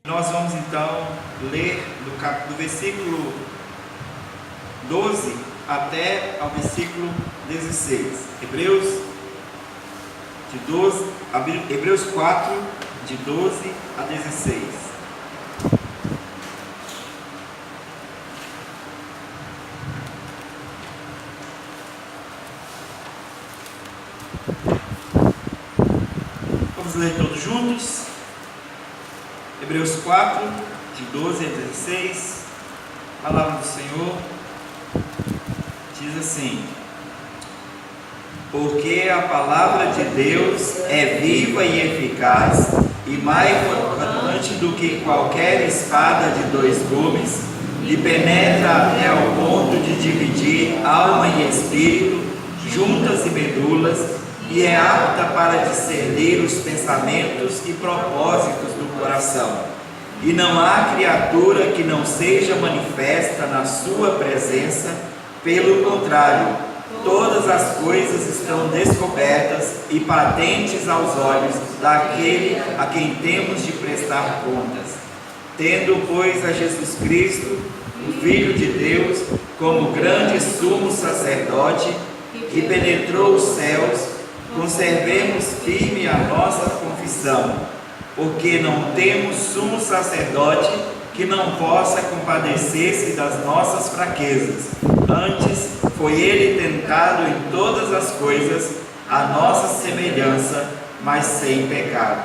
Nós vamos então ler do versículo 12 até ao versículo 16. Hebreus 4, de 12 a 16. Vamos ler todos juntos. Hebreus 4, de 12 a 16, a palavra do Senhor diz assim: porque a palavra de Deus é viva e eficaz, e mais cortante do que qualquer espada de dois gumes, e penetra até ao ponto de dividir alma e espírito, juntas e medulas, e é apta para discernir os pensamentos e propósitos do coração. E não há criatura que não seja manifesta na sua presença, pelo contrário, todas as coisas estão descobertas e patentes aos olhos daquele a quem temos de prestar contas. Tendo, pois, a Jesus Cristo, o Filho de Deus, como grande sumo sacerdote, que penetrou os céus, conservemos firme a nossa confissão, porque não temos sumo sacerdote que não possa compadecer-se das nossas fraquezas. Antes, foi ele tentado em todas as coisas, a nossa semelhança, mas sem pecado.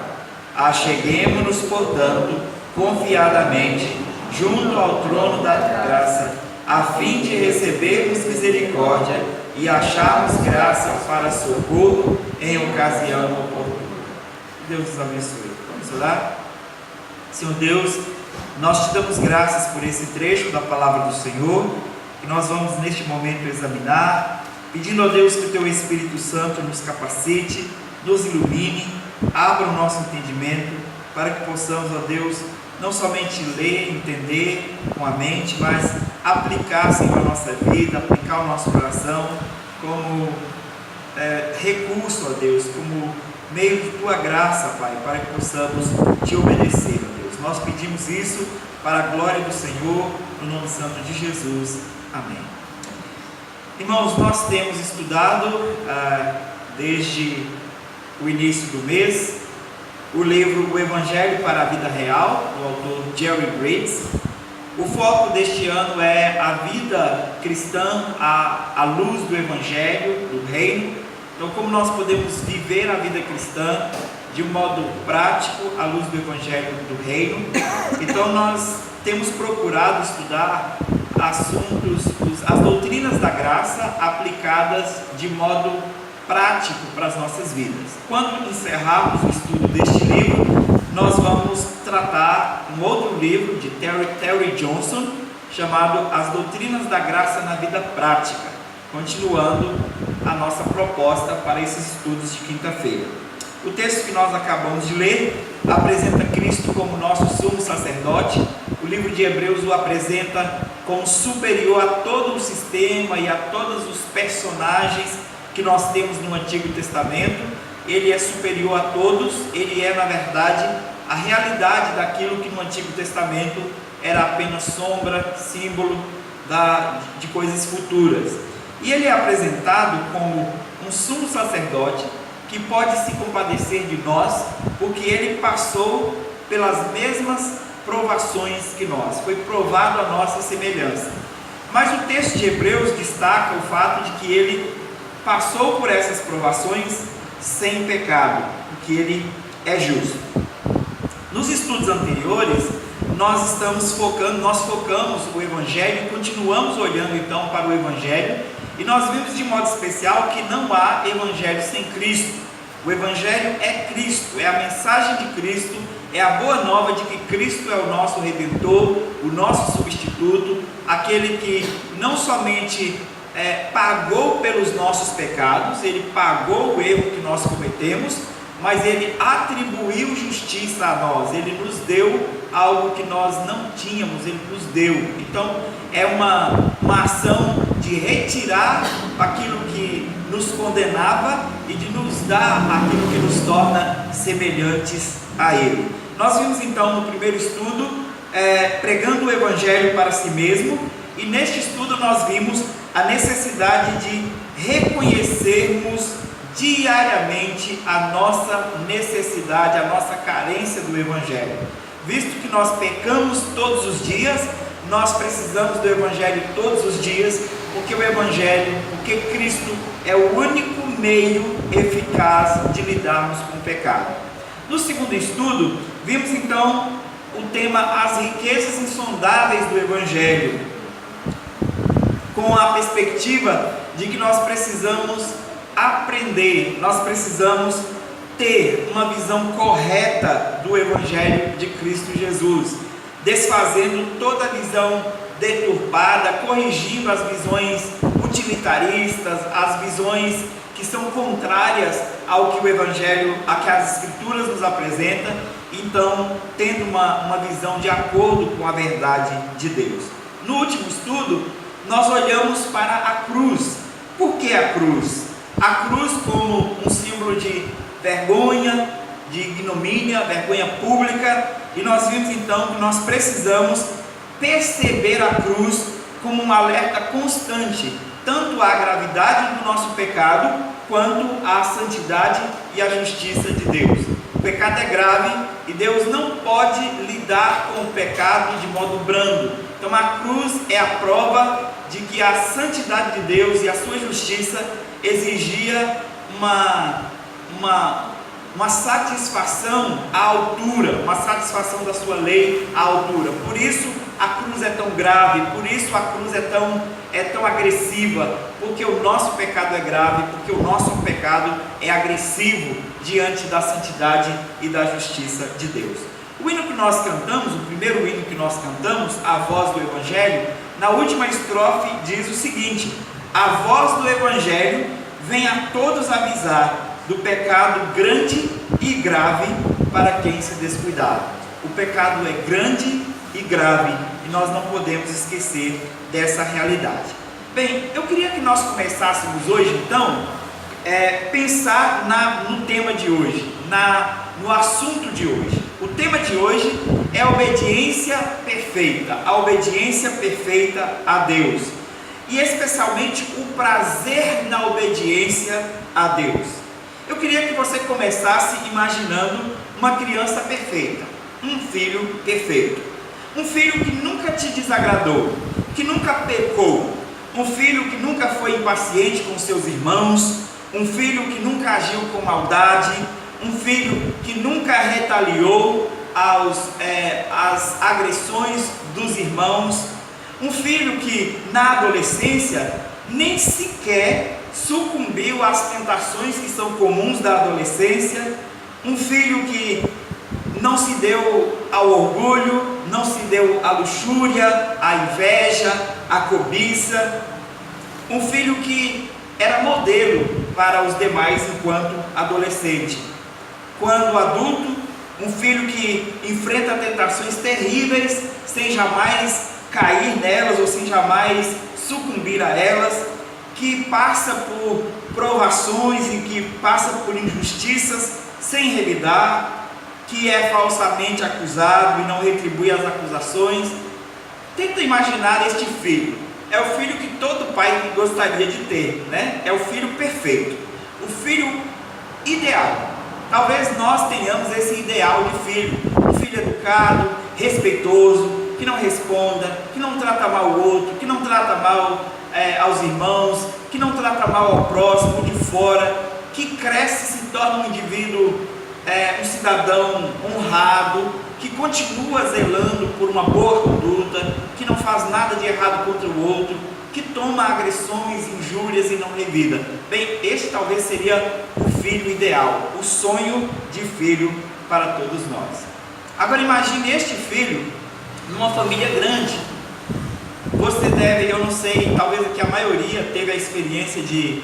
Acheguemo-nos, portanto, confiadamente, junto ao trono da graça, a fim de recebermos misericórdia e acharmos graça para socorro em ocasião oportuna. Deus nos abençoe. Vamos orar? Senhor Deus, nós te damos graças por esse trecho da palavra do Senhor, que nós vamos neste momento examinar, pedindo a Deus que o teu Espírito Santo nos capacite, nos ilumine, abra o nosso entendimento, para que possamos, ó Deus, não somente ler, entender com a mente, mas aplicar, Senhor, a nossa vida, aplicar o nosso coração como recurso, ó Deus, como meio de tua graça, Pai, para que possamos te obedecer, ó Deus. Nós pedimos isso para a glória do Senhor, no nome santo de Jesus. Amém. Irmãos, nós temos estudado desde o início do mês o livro O Evangelho para a Vida Real, do autor Jerry Bridges. O foco deste ano é a vida cristã à luz do Evangelho, do Reino. Então, como nós podemos viver a vida cristã de um modo prático à luz do Evangelho do Reino. Então, nós temos procurado estudar assuntos, as doutrinas da graça aplicadas de modo prático para as nossas vidas. Quando encerrarmos o estudo deste livro, nós vamos tratar um outro livro de Terry Johnson, chamado As Doutrinas da Graça na Vida Prática, continuando a nossa proposta para esses estudos de quinta-feira. O texto que nós acabamos de ler apresenta Cristo como nosso sumo sacerdote. O livro de Hebreus o apresenta como superior a todo o sistema e a todos os personagens que nós temos no Antigo Testamento. Ele é superior a todos, ele é, na verdade, a realidade daquilo que no Antigo Testamento era apenas sombra, símbolo de coisas futuras. E ele é apresentado como um sumo sacerdote que pode se compadecer de nós, porque ele passou pelas mesmas provações que nós, foi provado a nossa semelhança. Mas o texto de Hebreus destaca o fato de que ele passou por essas provações sem pecado, porque ele é justo. Nos estudos anteriores, nós focamos o Evangelho, continuamos olhando então para o Evangelho, e nós vimos de modo especial que não há Evangelho sem Cristo. O Evangelho é Cristo, é a mensagem de Cristo, é a boa nova de que Cristo é o nosso Redentor, o nosso substituto, aquele que não somente pagou pelos nossos pecados, ele pagou o erro que nós cometemos, mas ele atribuiu justiça a nós, ele nos deu algo que nós não tínhamos, ele nos deu. Então é uma ação de retirar aquilo que nos condenava e de nos dar aquilo que nos torna semelhantes a ele. Nós vimos então no primeiro estudo, pregando o Evangelho para si mesmo, e neste estudo nós vimos a necessidade de reconhecermos diariamente a nossa necessidade, a nossa carência do Evangelho. Visto que nós pecamos todos os dias, nós precisamos do Evangelho todos os dias, porque o Evangelho, porque Cristo é o único meio eficaz de lidarmos com o pecado. No segundo estudo, vimos então o tema As riquezas insondáveis do Evangelho, com a perspectiva de que nós precisamos aprender, nós precisamos ter uma visão correta do Evangelho de Cristo Jesus, desfazendo toda a visão deturpada, corrigindo as visões utilitaristas, as visões que são contrárias ao que o Evangelho, a que as Escrituras nos apresentam, então tendo uma visão de acordo com a verdade de Deus. No último estudo, nós olhamos para a cruz. Por que a cruz? A cruz como um símbolo de vergonha, de ignomínia, vergonha pública, e nós vimos então que nós precisamos perceber a cruz como um alerta constante, tanto à gravidade do nosso pecado, quanto à santidade e à justiça de Deus. O pecado é grave e Deus não pode lidar com o pecado de modo brando. Então a cruz é a prova de que a santidade de Deus e a sua justiça exigia uma satisfação à altura, uma satisfação da sua lei à altura. Por isso a cruz é tão grave, por isso a cruz é tão agressiva, porque o nosso pecado é grave, porque o nosso pecado é agressivo diante da santidade e da justiça de Deus. O hino que nós cantamos, o primeiro hino que nós cantamos, a voz do Evangelho, na última estrofe diz o seguinte: a voz do Evangelho vem a todos avisar do pecado grande e grave para quem se descuidar. O pecado é grande e grave e nós não podemos esquecer dessa realidade. Bem, eu queria que nós começássemos hoje então pensar no tema de hoje, no assunto de hoje. O tema de hoje é a obediência perfeita a Deus, e especialmente o prazer na obediência a Deus. Eu queria que você começasse imaginando uma criança perfeita, um filho perfeito, um filho que nunca te desagradou, que nunca pecou, um filho que nunca foi impaciente com seus irmãos, um filho que nunca agiu com maldade, um filho que nunca retaliou às agressões dos irmãos, um filho que na adolescência nem sequer sucumbiu às tentações que são comuns da adolescência, um filho que não se deu ao orgulho, não se deu à luxúria, à inveja, à cobiça, um filho que era modelo para os demais enquanto adolescente. Quando adulto, um filho que enfrenta tentações terríveis sem jamais cair nelas ou sem jamais sucumbir a elas, que passa por provações e que passa por injustiças sem revidar, que é falsamente acusado e não retribui as acusações. Tenta imaginar este filho. É o filho que todo pai gostaria de ter, né? É o filho perfeito, o filho ideal. Talvez nós tenhamos esse ideal de filho, um filho educado, respeitoso, que não responda, que não trata mal o outro, que não trata mal aos irmãos, que não trata mal ao próximo de fora, que cresce e se torna um indivíduo, um cidadão honrado, que continua zelando por uma boa conduta, que não faz nada de errado contra o outro, que toma agressões, injúrias e não revida. Bem, este talvez seria o filho ideal, o sonho de filho para todos nós. Agora imagine este filho numa família grande. Você deve, eu não sei, talvez aqui a maioria teve a experiência de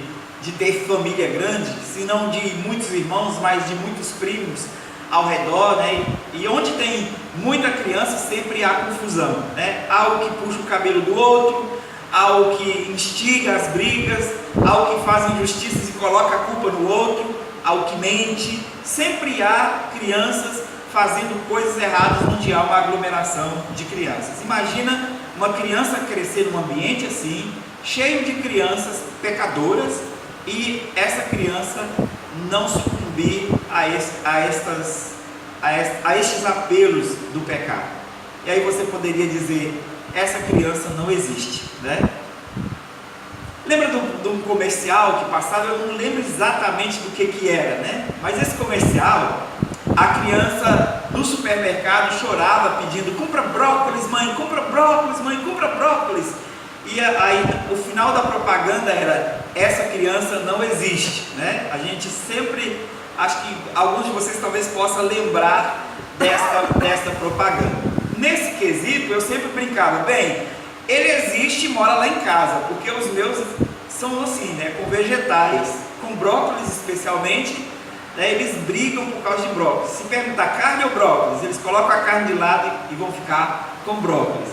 ter família grande, se não de muitos irmãos, mas de muitos primos ao redor, né? E onde tem muita criança sempre há confusão, né? Há o que puxa o cabelo do outro, há o que instiga as brigas, há o que faz injustiças e coloca a culpa no outro, há o que mente. Sempre há crianças fazendo coisas erradas onde há uma aglomeração de crianças. Imagina uma criança crescer num ambiente assim, cheio de crianças pecadoras, e essa criança não sucumbir a estes apelos do pecado. E aí você poderia dizer, essa criança não existe, né? Lembra de um comercial que passava? Eu não lembro exatamente do que era, né? Mas esse comercial, a criança no supermercado chorava pedindo, compra brócolis mãe, compra brócolis mãe, compra brócolis. E aí o final da propaganda era, essa criança não existe, né? A gente sempre, acho que alguns de vocês talvez possam lembrar desta propaganda. Nesse quesito eu sempre brincava, bem, ele existe e mora lá em casa, porque os meus são assim, né, com vegetais, com brócolis especialmente, né, eles brigam por causa de brócolis. Se perguntar carne ou brócolis, eles colocam a carne de lado e vão ficar com brócolis.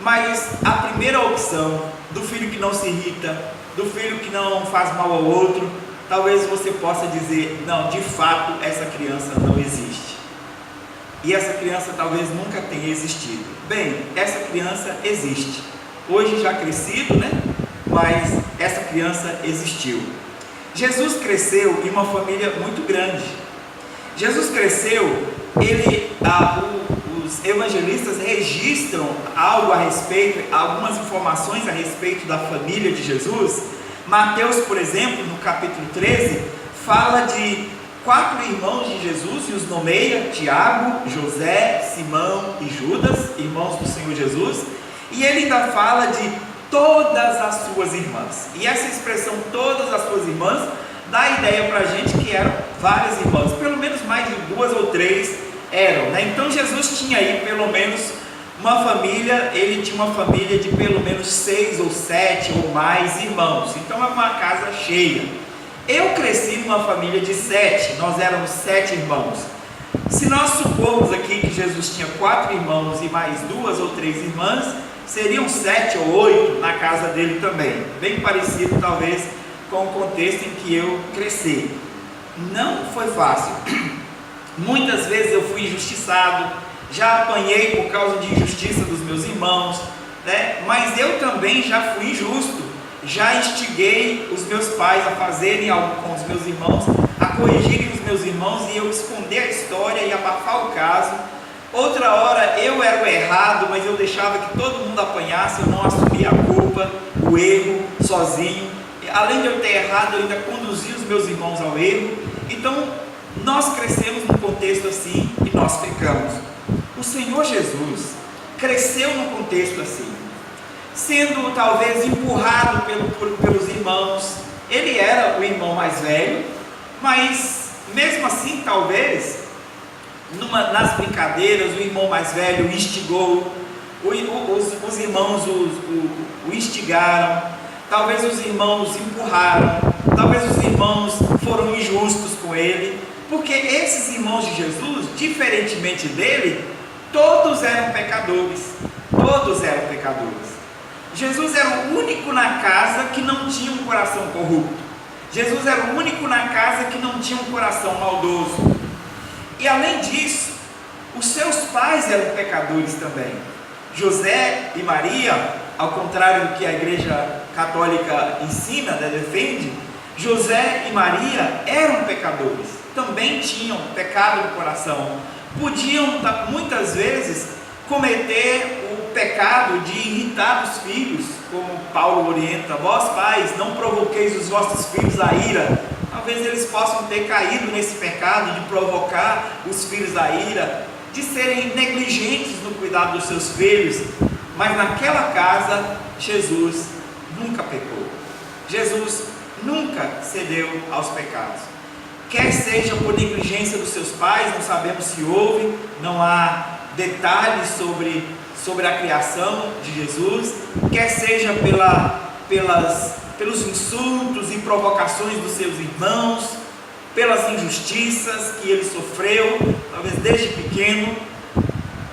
Mas a primeira opção, do filho que não se irrita, do filho que não faz mal ao outro, talvez você possa dizer, não, de fato essa criança não existe. E essa criança talvez nunca tenha existido. Bem, essa criança existe. Hoje já crescido, né? Mas essa criança existiu. Jesus cresceu em uma família muito grande. Jesus cresceu, os evangelistas registram algo a respeito, algumas informações a respeito da família de Jesus. Mateus, por exemplo, no capítulo 13, fala de 4 irmãos de Jesus e os nomeia: Tiago, José, Simão e Judas, irmãos do Senhor Jesus. E ele ainda fala de todas as suas irmãs. E essa expressão, todas as suas irmãs, dá a ideia para a gente que eram várias irmãs, pelo menos mais de 2 ou 3 eram, né? Então Jesus tinha aí pelo menos uma família, ele tinha uma família de pelo menos 6 ou 7 ou mais irmãos. Então é uma casa cheia. Eu cresci numa família de 7, nós éramos 7 irmãos. Se nós supormos aqui que Jesus tinha 4 irmãos e mais 2 ou 3 irmãs, seriam 7 ou 8 na casa dele também. Bem parecido talvez com o contexto em que eu cresci. Não foi fácil. Muitas vezes eu fui injustiçado, já apanhei por causa de injustiça dos meus irmãos, né? Mas eu também já fui injusto. Já instiguei os meus pais a fazerem algo com os meus irmãos, a corrigirem os meus irmãos e eu esconder a história e abafar o caso. Outra hora eu era o errado, mas eu deixava que todo mundo apanhasse, eu não assumia a culpa, o erro, sozinho. Além de eu ter errado, eu ainda conduzi os meus irmãos ao erro. Então, nós crescemos num contexto assim e nós pecamos. O Senhor Jesus cresceu num contexto assim, sendo talvez empurrado pelos irmãos. Ele era o irmão mais velho, mas mesmo assim talvez nas brincadeiras o irmão mais velho instigou, os irmãos o instigaram, talvez os irmãos empurraram, talvez os irmãos foram injustos com ele, porque esses irmãos de Jesus, diferentemente dele, todos eram pecadores. Todos eram pecadores. Jesus era o único na casa que não tinha um coração corrupto. Jesus era o único na casa que não tinha um coração maldoso. E além disso, os seus pais eram pecadores também. José e Maria, ao contrário do que a Igreja Católica ensina, né, defende, José e Maria eram pecadores. Também tinham pecado no coração. Podiam muitas vezes cometer o pecado de irritar os filhos, como Paulo orienta: vós pais, não provoqueis os vossos filhos a ira. Talvez eles possam ter caído nesse pecado de provocar os filhos a ira, de serem negligentes no cuidado dos seus filhos. Mas naquela casa, Jesus nunca pecou. Jesus nunca cedeu aos pecados. Quer seja por negligência dos seus pais, não sabemos se houve, não há detalhes sobre a criação de Jesus, quer seja pelos insultos e provocações dos seus irmãos, pelas injustiças que ele sofreu, talvez desde pequeno,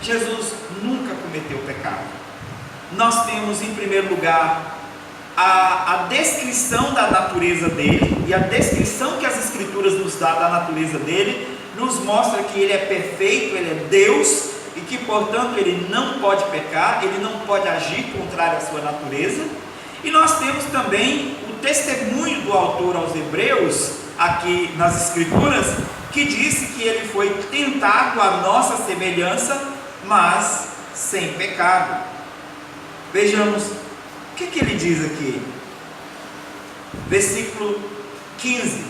Jesus nunca cometeu pecado. Nós temos em primeiro lugar a descrição da natureza dele, e a descrição que as Escrituras nos dão da natureza dele, nos mostra que Ele é perfeito, Ele é Deus, e que portanto Ele não pode pecar, Ele não pode agir contrário à sua natureza. E nós temos também o testemunho do autor aos Hebreus, aqui nas Escrituras, que disse que Ele foi tentado à nossa semelhança, mas sem pecado. Vejamos, o que Ele diz aqui? Versículo 15: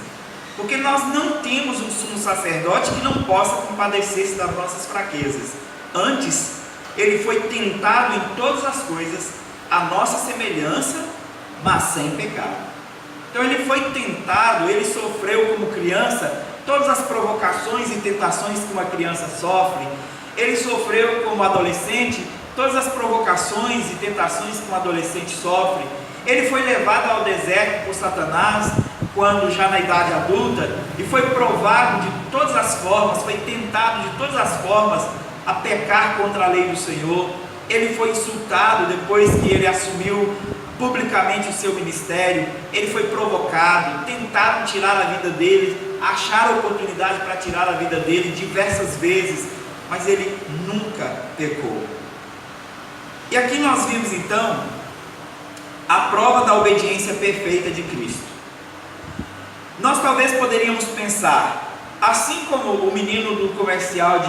porque nós não temos um sumo sacerdote que não possa compadecer-se das nossas fraquezas. Antes, Ele foi tentado em todas as coisas, à nossa semelhança, mas sem pecado. Então Ele foi tentado, Ele sofreu como criança todas as provocações e tentações que uma criança sofre. Ele sofreu como adolescente todas as provocações e tentações que um adolescente sofre. Ele foi levado ao deserto por Satanás, quando já na idade adulta, e foi provado de todas as formas, foi tentado de todas as formas a pecar contra a lei do Senhor. Ele foi insultado depois que ele assumiu publicamente o seu ministério. Ele foi provocado, tentaram tirar a vida dele, acharam oportunidade para tirar a vida dele diversas vezes, mas ele nunca pecou. E aqui nós vimos então a prova da obediência perfeita de Cristo. Nós talvez poderíamos pensar, assim como o menino do comercial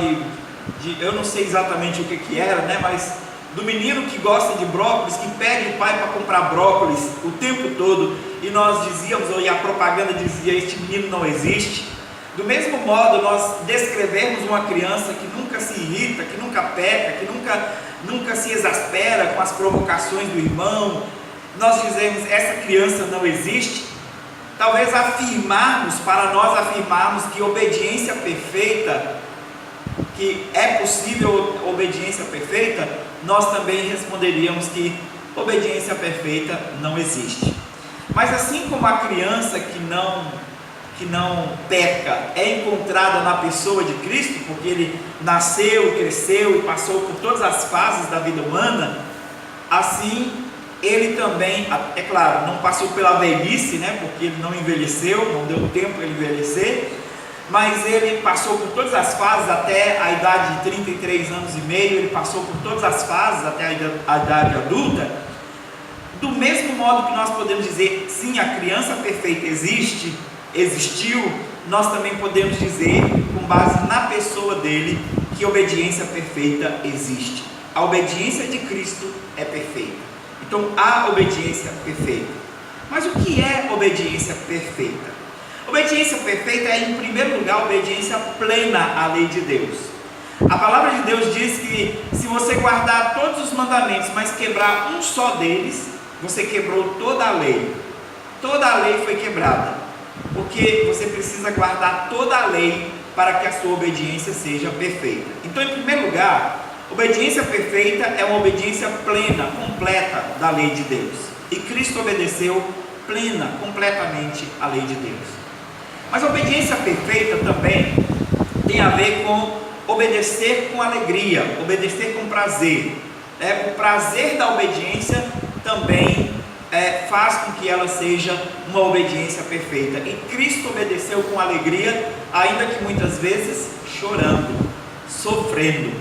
eu não sei exatamente o que era, né, mas do menino que gosta de brócolis, que pede o pai para comprar brócolis o tempo todo, e nós dizíamos, e a propaganda dizia, este menino não existe. Do mesmo modo, nós descrevemos uma criança que nunca se irrita, que nunca peca, que nunca se exaspera com as provocações do irmão. Nós dizemos, essa criança não existe. Talvez para nós afirmarmos que obediência perfeita, que é possível obediência perfeita, nós também responderíamos que obediência perfeita não existe. Mas assim como a criança que não peca é encontrada na pessoa de Cristo, porque Ele nasceu, cresceu e passou por todas as fases da vida humana, assim Ele também, é claro, não passou pela velhice, né, porque Ele não envelheceu, não deu tempo para Ele envelhecer, mas Ele passou por todas as fases até a idade de 33 anos e meio, Ele passou por todas as fases até a idade adulta. Do mesmo modo que nós podemos dizer, sim, a criança perfeita existiu, nós também podemos dizer, com base na pessoa dele, que obediência perfeita existe. A obediência de Cristo é perfeita. Então há obediência perfeita. Mas o que é obediência perfeita? Obediência perfeita é, em primeiro lugar, obediência plena à lei de Deus. A palavra de Deus diz que se você guardar todos os mandamentos, mas quebrar um só deles, você quebrou toda a lei. Toda a lei foi quebrada, porque você precisa guardar toda a lei para que a sua obediência seja perfeita. Então, em primeiro lugar, obediência perfeita é uma obediência plena, completa da lei de Deus. E Cristo obedeceu plena, completamente a lei de Deus. Mas a obediência perfeita também tem a ver com obedecer com alegria, obedecer com prazer. O prazer da obediência também faz com que ela seja uma obediência perfeita. E Cristo obedeceu com alegria, ainda que muitas vezes chorando, sofrendo.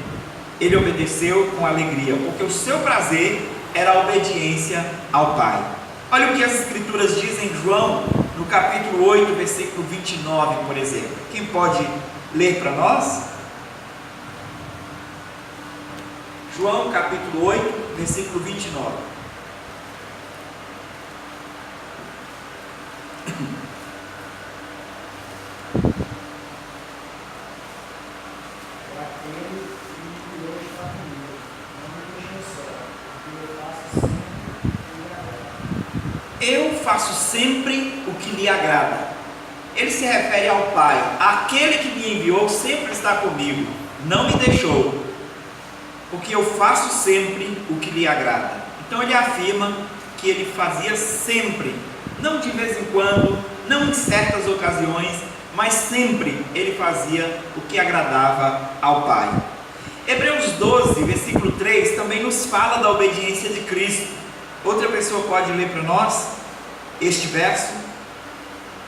Ele obedeceu com alegria, porque o seu prazer era a obediência ao Pai. Olha o que as Escrituras dizem em João, no capítulo 8, versículo 29, por exemplo. Quem pode ler para nós? João capítulo 8, versículo 29. Eu faço sempre o que lhe agrada. Ele se refere ao Pai. Aquele que me enviou sempre está comigo, não me deixou, porque eu faço sempre o que lhe agrada. Então ele afirma que ele fazia sempre, não de vez em quando, não em certas ocasiões, mas sempre ele fazia o que agradava ao Pai. Hebreus 12, versículo 3, também nos fala da obediência de Cristo. Outra pessoa pode ler para nós este verso?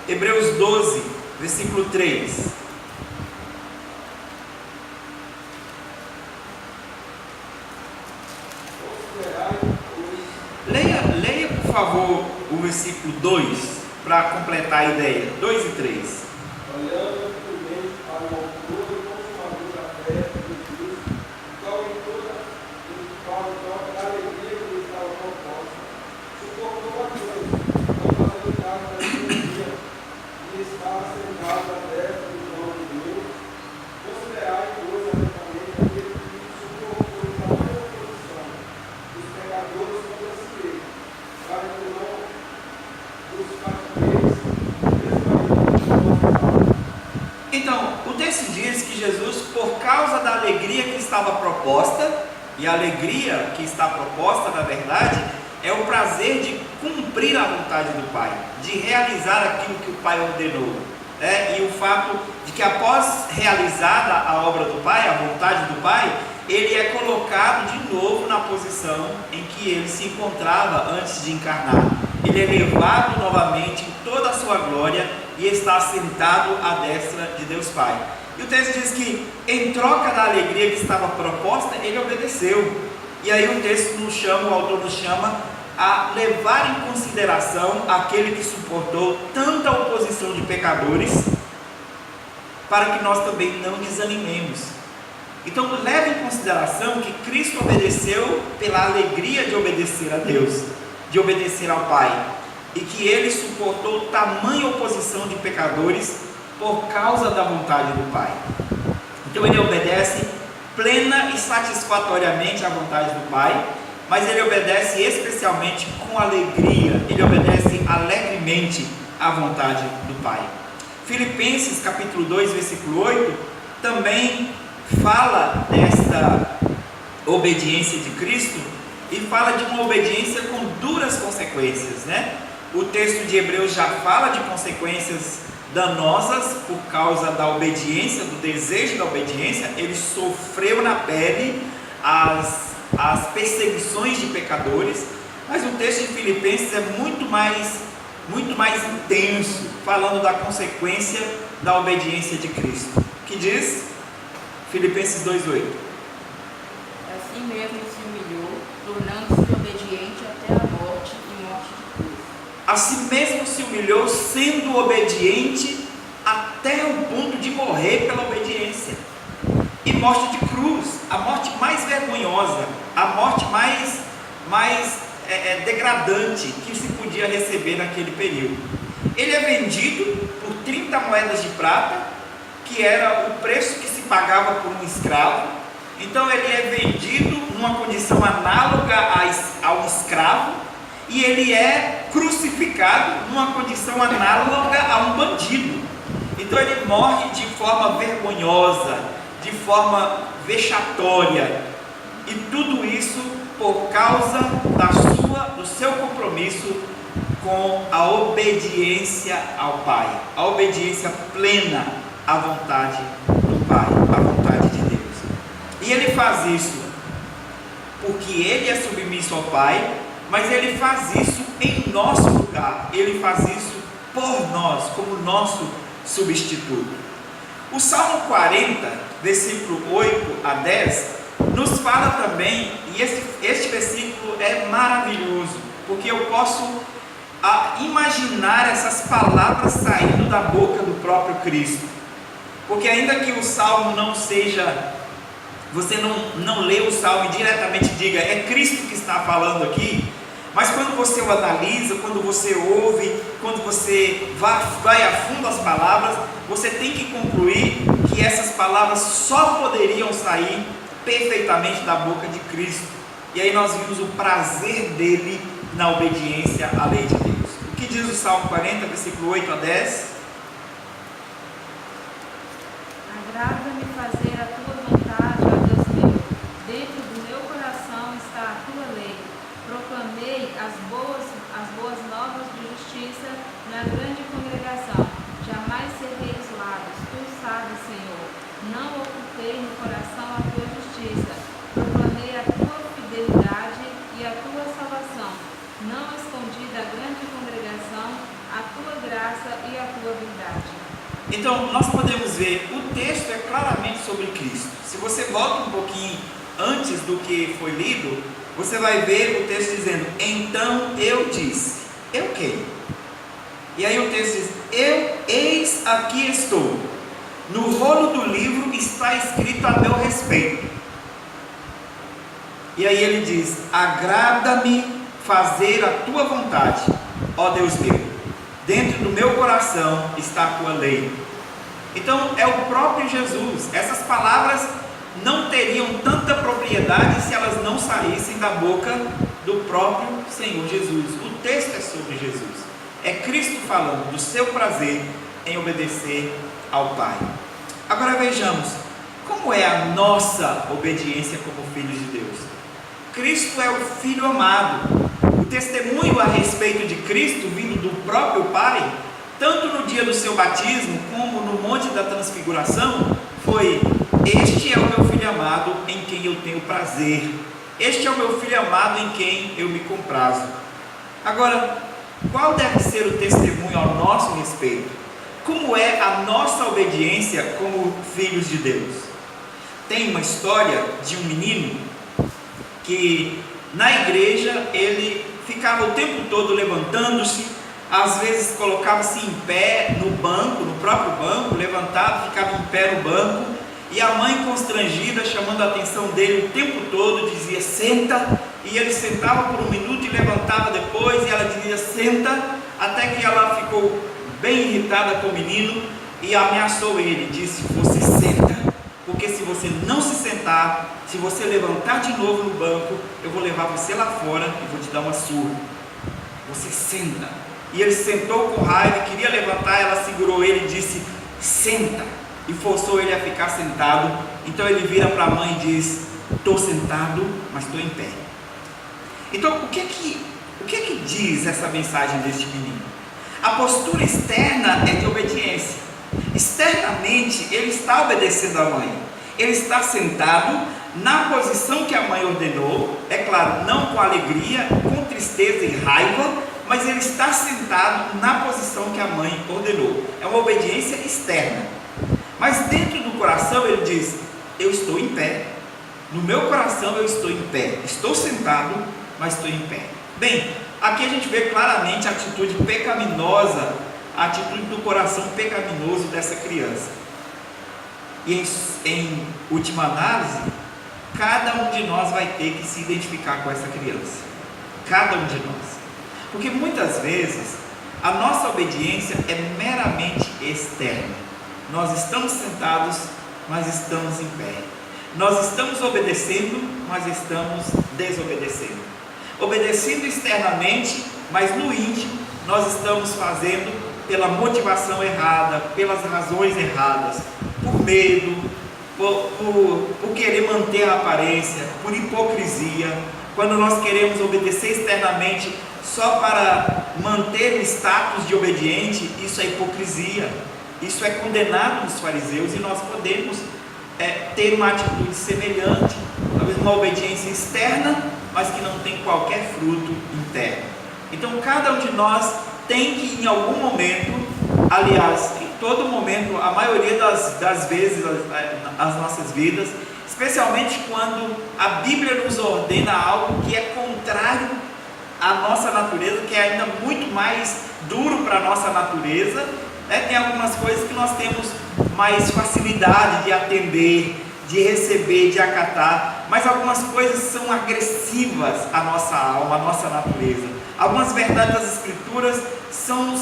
Hebreus 12, versículo 3. Leia por favor o versículo 2 para completar a ideia, 2 e 3. Olhando primeiro para o autor e consumador da fé de Cristo, qual então a alegria que lhe estava proposta, suportou a cruz, não fazendo caso da ironia, e estava sentado à destra do trono de Deus. Considerai, pois, atentamente aquele que suportou tamanha oposição dos pecadores contra si mesmo, para que não os cativeis. Então, o texto diz que Jesus, por causa da alegria que estava proposta, e a alegria que está proposta, na verdade, é o prazer de cumprir a vontade do Pai, de realizar aquilo que o Pai ordenou. E o fato de que após realizada a obra do Pai, a vontade do Pai, ele é colocado de novo na posição em que ele se encontrava antes de encarnar. Ele é levado novamente em toda a sua glória e está sentado à destra de Deus Pai. E o texto diz que, em troca da alegria que estava proposta, ele obedeceu. E aí o texto nos chama, o autor nos chama a levar em consideração aquele que suportou tanta oposição de pecadores, para que nós também não desanimemos. Então leve em consideração que Cristo obedeceu pela alegria de obedecer a Deus, de obedecer ao Pai, e que ele suportou tamanha oposição de pecadores por causa da vontade do Pai. Então ele obedece plena e satisfatoriamente à vontade do Pai, mas ele obedece especialmente com alegria, ele obedece alegremente à vontade do Pai. Filipenses capítulo 2, versículo 8, também fala desta obediência de Cristo e fala de uma obediência com duras consequências, né? O texto de Hebreus já fala de consequências danosas por causa da obediência, do desejo da obediência. Ele sofreu na pele as perseguições de pecadores, mas o texto de Filipenses é muito mais intenso, falando da consequência da obediência de Cristo, que diz Filipenses 2:8. Assim mesmo se humilhou, tornando-se obediente até a morte e morte de cruz. Assim mesmo se humilhou, sendo obediente até o ponto de morrer pela obediência. E morte de cruz, a morte mais vergonhosa, a morte mais degradante que se podia receber naquele período. Ele é vendido por 30 moedas de prata, que era o preço que se pagava por um escravo. Então ele é vendido numa condição análoga ao escravo, e ele é crucificado numa condição análoga a um bandido. Então ele morre de forma vergonhosa, de forma vexatória, e tudo isso por causa do seu compromisso com a obediência ao Pai, a obediência plena à vontade do Pai, à vontade de Deus. E ele faz isso porque ele é submisso ao Pai, mas ele faz isso em nosso lugar, ele faz isso por nós, como nosso substituto. O Salmo 40, versículo 8 a 10, nos fala também, e este versículo é maravilhoso, porque eu posso imaginar essas palavras saindo da boca do próprio Cristo, porque ainda que o Salmo não seja, você não lê o Salmo e diretamente diga, é Cristo que está falando aqui, mas quando você o analisa, quando você ouve, quando você vai a fundo as palavras, você tem que concluir que essas palavras só poderiam sair perfeitamente da boca de Cristo. E aí nós vimos o prazer dele na obediência à lei de Deus. O que diz o Salmo 40, versículo 8 a 10? Agrada-me fazer a tua vontade, ó Deus meu. Dentro do meu coração está a tua lei. Proclamei as boas novas de justiça na grande congregação. Jamais cerrei os lábios, tu sabes, Senhor. Não ocultei no coração a tua justiça. Proclamei a tua fidelidade e a tua salvação. Não escondi da grande congregação a tua graça e a tua verdade. Então, nós podemos ver, o texto é claramente sobre Cristo. Se você volta um pouquinho antes do que foi lido, você vai ver o texto dizendo: então eu disse. Eu quem? E aí o texto diz: eis aqui estou. No rolo do livro está escrito a meu respeito. E aí ele diz: agrada-me fazer a tua vontade, ó Deus meu. Dentro do meu coração está a tua lei. Então é o próprio Jesus. Essas palavras não teriam tanta propriedade se elas não saíssem da boca do próprio Senhor Jesus. O texto é sobre Jesus. É Cristo falando do seu prazer em obedecer ao Pai. Agora vejamos, como é a nossa obediência como filhos de Deus? Cristo é o Filho amado. O testemunho a respeito de Cristo, vindo do próprio Pai, tanto no dia do seu batismo, como no Monte da Transfiguração, foi: este é o meu Filho amado, em quem eu tenho prazer. Este é o meu Filho amado, em quem eu me comprazo. Agora, qual deve ser o testemunho ao nosso respeito? Como é a nossa obediência como filhos de Deus? Tem uma história de um menino que na igreja ele ficava o tempo todo levantando-se, às vezes colocava-se em pé no banco, no próprio banco, levantado, ficava em pé no banco, e a mãe, constrangida, chamando a atenção dele o tempo todo, dizia: senta, e ele sentava por um minuto e levantava depois, e ela dizia: senta, até que ela ficou bem irritada com o menino e ameaçou ele, disse: você senta, porque se você não se sentar, se você levantar de novo no banco, eu vou levar você lá fora e vou te dar uma surra. Você senta. E ele sentou com raiva, queria levantar, ela segurou ele e disse: senta, e forçou ele a ficar sentado. Então ele vira para a mãe e diz: estou sentado, mas estou em pé. Então o que é que diz essa mensagem deste menino? A postura externa é de obediência. Externamente ele está obedecendo à mãe. Ele está sentado na posição que a mãe ordenou, é claro, não com alegria, com tristeza e raiva, mas ele está sentado na posição que a mãe ordenou. É uma obediência externa. Mas dentro do coração ele diz: eu estou em pé. No meu coração eu estou em pé. Estou sentado, mas estou em pé. Bem, aqui a gente vê claramente a atitude pecaminosa, a atitude do coração pecaminoso dessa criança. E em última análise, cada um de nós vai ter que se identificar com essa criança. Cada um de nós. Porque muitas vezes a nossa obediência é meramente externa. Nós estamos sentados, mas estamos em pé. Nós estamos obedecendo, mas estamos desobedecendo. Obedecendo externamente, mas no íntimo nós estamos fazendo pela motivação errada, pelas razões erradas, por medo, por querer manter a aparência, por hipocrisia. Quando nós queremos obedecer externamente só para manter o status de obediente, isso é hipocrisia. Isso é condenado nos fariseus, e nós podemos ter uma atitude semelhante, talvez uma obediência externa, mas que não tem qualquer fruto interno. Então cada um de nós tem que, em algum momento, aliás, em todo momento, a maioria das vezes as nossas vidas, especialmente quando a Bíblia nos ordena algo que é contrário à nossa natureza, que é ainda muito mais duro para a nossa natureza, tem algumas coisas que nós temos mais facilidade de atender, de receber, de acatar, mas algumas coisas são agressivas à nossa alma, à nossa natureza. Algumas verdades das Escrituras são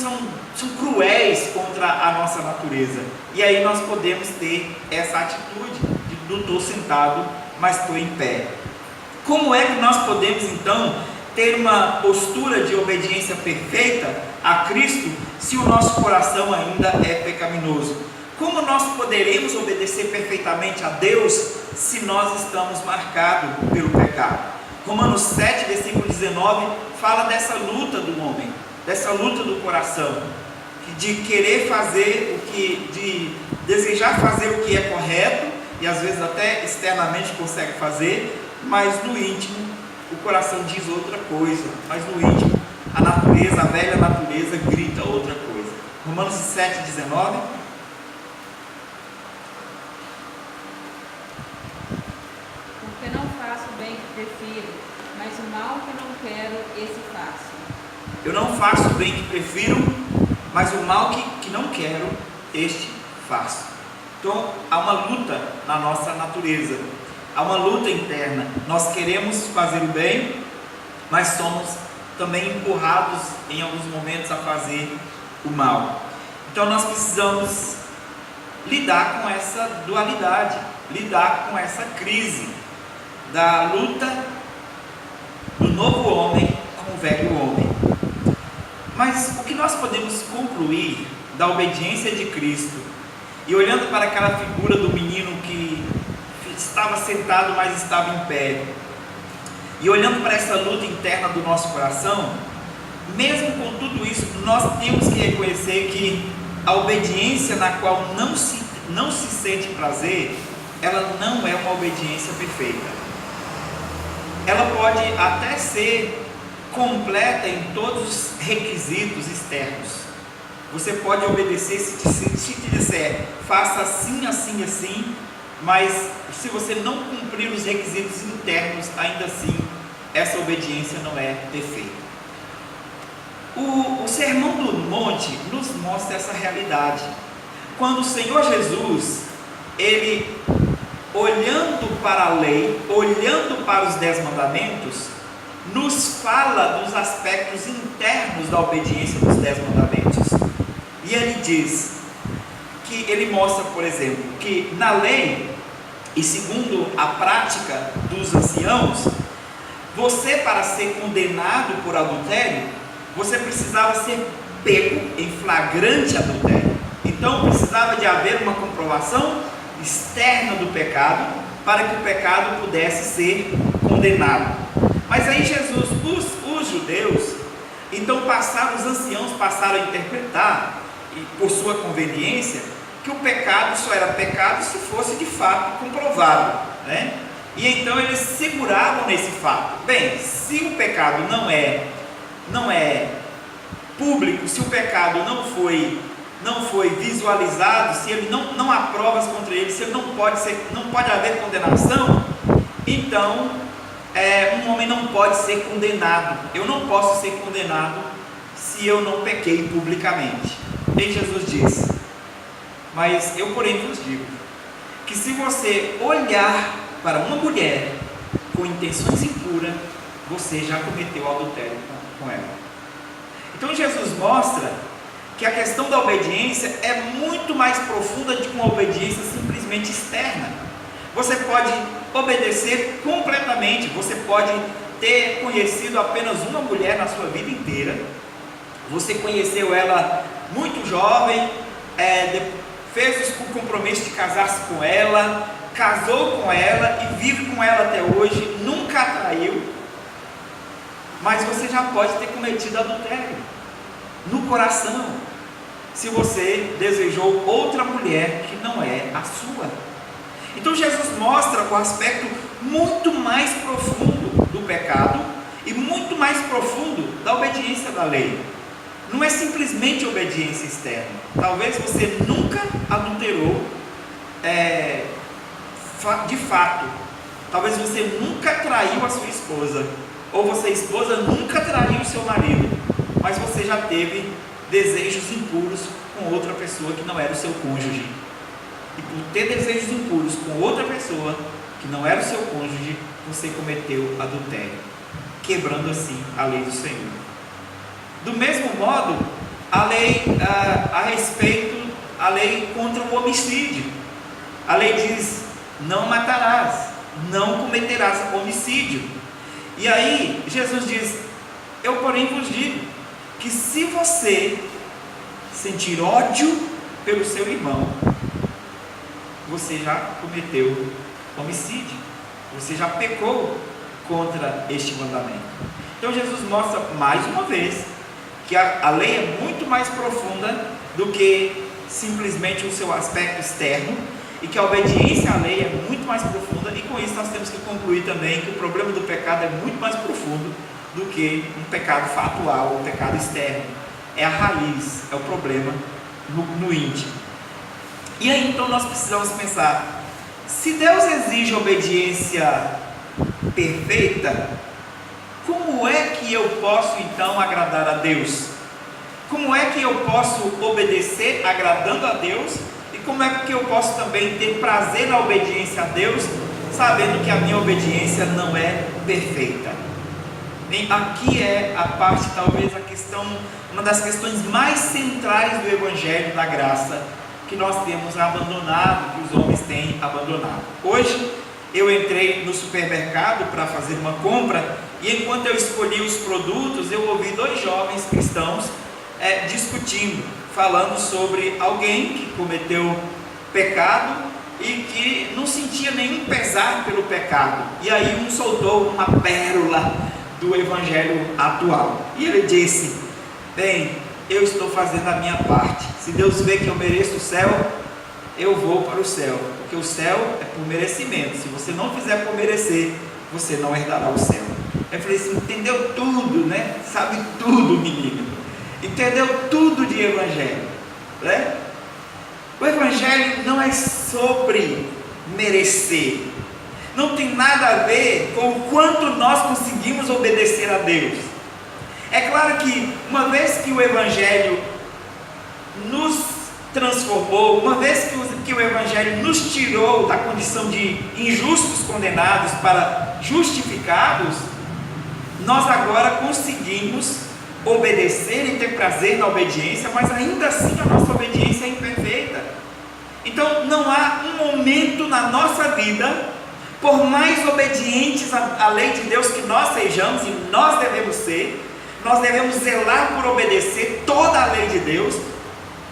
cruéis contra a nossa natureza, e aí nós podemos ter essa atitude de estou sentado, mas estou em pé. Como é que nós podemos então ter uma postura de obediência perfeita a Cristo se o nosso coração ainda é pecaminoso? Como nós poderemos obedecer perfeitamente a Deus se nós estamos marcados pelo pecado? Romanos 7, versículo 19, fala dessa luta do homem, dessa luta do coração, de querer fazer de desejar fazer o que é correto, e às vezes até externamente consegue fazer, mas no íntimo o coração diz outra coisa, mas no íntimo a natureza, a velha natureza grita outra coisa. Romanos 7, 19. Porque não prefiro, mas o mal que não quero, esse faço. Eu não faço o bem que prefiro, mas o mal que não quero, este faço. Então há uma luta na nossa natureza, há uma luta interna. Nós queremos fazer o bem, mas somos também empurrados em alguns momentos a fazer o mal. Então nós precisamos lidar com essa dualidade, lidar com essa crise da luta do novo homem com o velho homem. Mas o que nós podemos concluir da obediência de Cristo, e olhando para aquela figura do menino que estava sentado, mas estava em pé, e olhando para essa luta interna do nosso coração, mesmo com tudo isso, nós temos que reconhecer que a obediência na qual não se sente prazer, ela não é uma obediência perfeita. Ela pode até ser completa em todos os requisitos externos. Você pode obedecer se te disser, faça assim, assim, assim, mas se você não cumprir os requisitos internos, ainda assim, essa obediência não é perfeita. O Sermão do Monte nos mostra essa realidade. Quando o Senhor Jesus, ele, olhando para a lei, olhando para os 10 mandamentos, nos fala dos aspectos internos da obediência dos 10 mandamentos. E ele diz que ele mostra, por exemplo, que na lei, e segundo a prática dos anciãos, você, para ser condenado por adultério, você precisava ser pego em flagrante adultério. Então precisava de haver uma comprovação externa do pecado para que o pecado pudesse ser condenado. Mas aí Jesus, os judeus, então os anciãos passaram a interpretar, e por sua conveniência, que o pecado só era pecado se fosse de fato comprovado, né? E então eles seguravam nesse fato. Bem, se o pecado não é público, se o pecado não foi visualizado, se ele não há provas contra ele, se ele não pode haver condenação, então um homem não pode ser condenado. Eu não posso ser condenado se eu não pequei publicamente. E Jesus diz: mas eu porém vos digo que se você olhar para uma mulher com intenções impuras, você já cometeu adultério com ela. Então Jesus mostra que a questão da obediência é muito mais profunda do que uma obediência simplesmente externa. Você pode obedecer completamente, você pode ter conhecido apenas uma mulher na sua vida inteira, você conheceu ela muito jovem, fez o compromisso de casar-se com ela, casou com ela e vive com ela até hoje, nunca a traiu, mas você já pode ter cometido adultério no coração, se você desejou outra mulher que não é a sua. Então Jesus mostra o aspecto muito mais profundo do pecado e muito mais profundo da obediência da lei. Não é simplesmente obediência externa. Talvez você nunca adulterou de fato. Talvez você nunca traiu a sua esposa, ou você, esposa, nunca traiu o seu marido, mas você já teve desejos impuros com outra pessoa que não era o seu cônjuge. E por ter desejos impuros com outra pessoa que não era o seu cônjuge, você cometeu adultério, quebrando assim a lei do Senhor. Do mesmo modo, a lei a lei contra o homicídio. A lei diz: não matarás, não cometerás homicídio. E aí Jesus diz: eu porém vos digo que se você sentir ódio pelo seu irmão, você já cometeu homicídio, você já pecou contra este mandamento. Então Jesus mostra mais uma vez que a lei é muito mais profunda do que simplesmente o seu aspecto externo, e que a obediência à lei é muito mais profunda, e com isso nós temos que concluir também que o problema do pecado é muito mais profundo do que um pecado fatual, um pecado externo. É a raiz, é o problema no íntimo. E aí então nós precisamos pensar: se Deus exige obediência perfeita, como é que eu posso então agradar a Deus? Como é que eu posso obedecer agradando a Deus? E como é que eu posso também ter prazer na obediência a Deus, sabendo que a minha obediência não é perfeita? Bem, aqui é a parte, talvez a questão, uma das questões mais centrais do Evangelho da Graça, que nós temos abandonado, que os homens têm abandonado. Hoje eu entrei no supermercado para fazer uma compra, e enquanto eu escolhi os produtos, eu ouvi dois jovens cristãos discutindo, falando sobre alguém que cometeu pecado e que não sentia nenhum pesar pelo pecado. E aí um soltou uma pérola do Evangelho atual, e ele disse: bem, eu estou fazendo a minha parte. Se Deus vê que eu mereço o céu, eu vou para o céu, porque o céu é por merecimento. Se você não fizer por merecer, você não herdará o céu. Eu falei assim: entendeu tudo, né? Sabe tudo, menino. Entendeu tudo de Evangelho, né? O Evangelho não é sobre merecer. Não tem nada a ver com o quanto nós conseguimos obedecer a Deus. É claro que uma vez que o Evangelho nos transformou, uma vez que o Evangelho nos tirou da condição de injustos condenados para justificados, nós agora conseguimos obedecer e ter prazer na obediência, mas ainda assim a nossa obediência é imperfeita. Então não há um momento na nossa vida, por mais obedientes à lei de Deus que nós sejamos, e nós devemos ser, nós devemos zelar por obedecer toda a lei de Deus,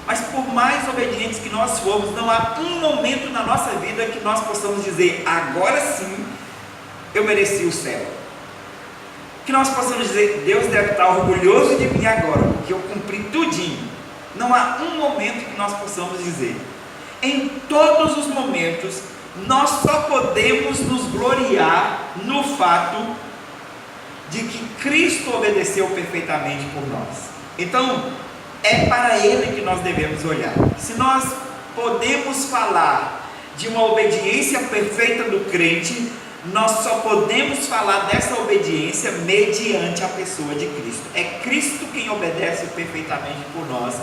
mas por mais obedientes que nós formos, não há um momento na nossa vida que nós possamos dizer: agora sim eu mereci o céu. Que nós possamos dizer: Deus deve estar orgulhoso de mim agora, porque eu cumpri tudinho. Não há um momento que nós possamos dizer. Em todos os momentos, nós só podemos nos gloriar no fato de que Cristo obedeceu perfeitamente por nós. Então, é para Ele que nós devemos olhar. Se nós podemos falar de uma obediência perfeita do crente, nós só podemos falar dessa obediência mediante a pessoa de Cristo. É Cristo quem obedece perfeitamente por nós.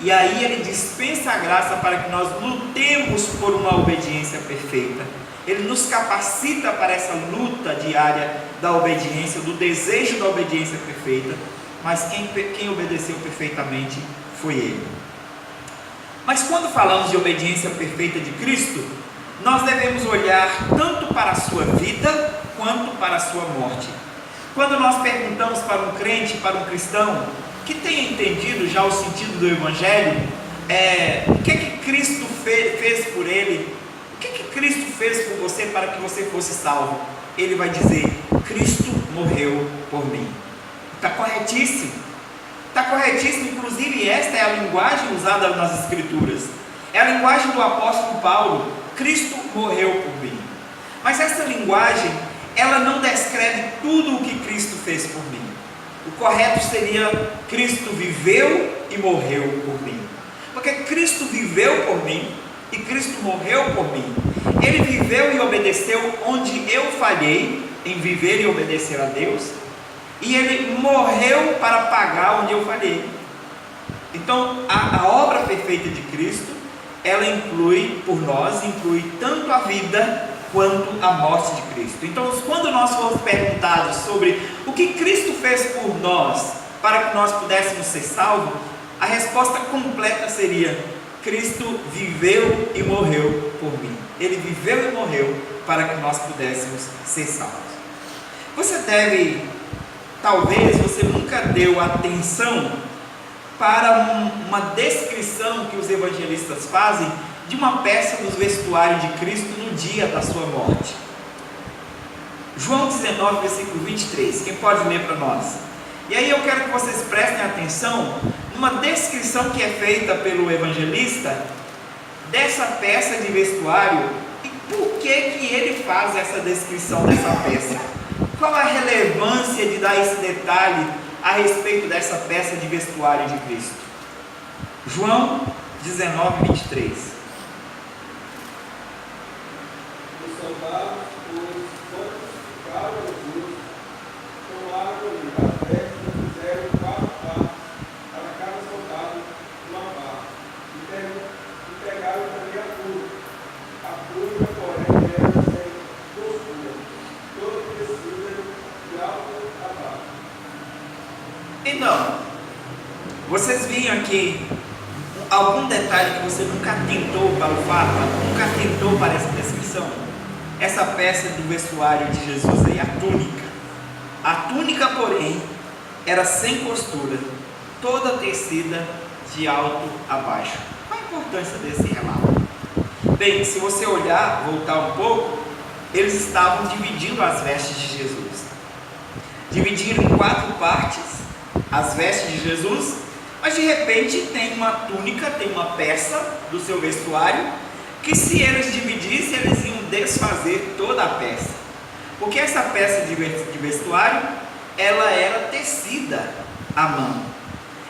E aí Ele dispensa a graça para que nós lutemos por uma obediência perfeita. Ele nos capacita para essa luta diária da obediência, do desejo da obediência perfeita. Mas quem obedeceu perfeitamente foi Ele. Mas quando falamos de obediência perfeita de Cristo, nós devemos olhar tanto para a sua vida quanto para a sua morte. Quando nós perguntamos para um crente, para um cristão que tenha entendido já o sentido do Evangelho, o que Cristo fez por ele, o que Cristo fez por você para que você fosse salvo, ele vai dizer: Cristo morreu por mim. Está corretíssimo, inclusive esta é a linguagem usada nas Escrituras, é a linguagem do apóstolo Paulo: Cristo morreu por mim. Mas essa linguagem, ela não descreve tudo o que Cristo fez por mim. O correto seria: Cristo viveu e morreu por mim. Porque Cristo viveu por mim e Cristo morreu por mim. Ele viveu e obedeceu onde eu falhei em viver e obedecer a Deus, e Ele morreu para pagar onde eu falhei. Então a obra perfeita de Cristo, ela inclui tanto a vida quanto a morte de Cristo. Então, quando nós formos perguntados sobre o que Cristo fez por nós para que nós pudéssemos ser salvos, a resposta completa seria: Cristo viveu e morreu por mim. Ele viveu e morreu para que nós pudéssemos ser salvos. Talvez você nunca deu atenção para uma descrição que os evangelistas fazem de uma peça dos vestuários de Cristo no dia da sua morte. João 19, versículo 23, quem pode ler para nós? E aí eu quero que vocês prestem atenção numa descrição que é feita pelo evangelista dessa peça de vestuário, e por que ele faz essa descrição dessa peça. Qual a relevância de dar esse detalhe a respeito dessa peça de vestuário de Cristo? João 19, 23. Os soldados, pois, quando ficaram Então, vocês viram aqui algum detalhe que você nunca atentou para o fato, nunca atentou para essa descrição? Essa peça do vestuário de Jesus aí, a túnica. A túnica, porém, era sem costura, toda tecida de alto a baixo. Qual a importância desse relato? Bem, se você olhar, voltar um pouco, eles estavam dividindo as vestes de Jesus. Dividiram em 4 partes as vestes de Jesus, mas de repente tem uma túnica, tem uma peça do seu vestuário, que se eles dividissem, eles iam desfazer toda a peça. Porque essa peça de vestuário, ela era tecida à mão.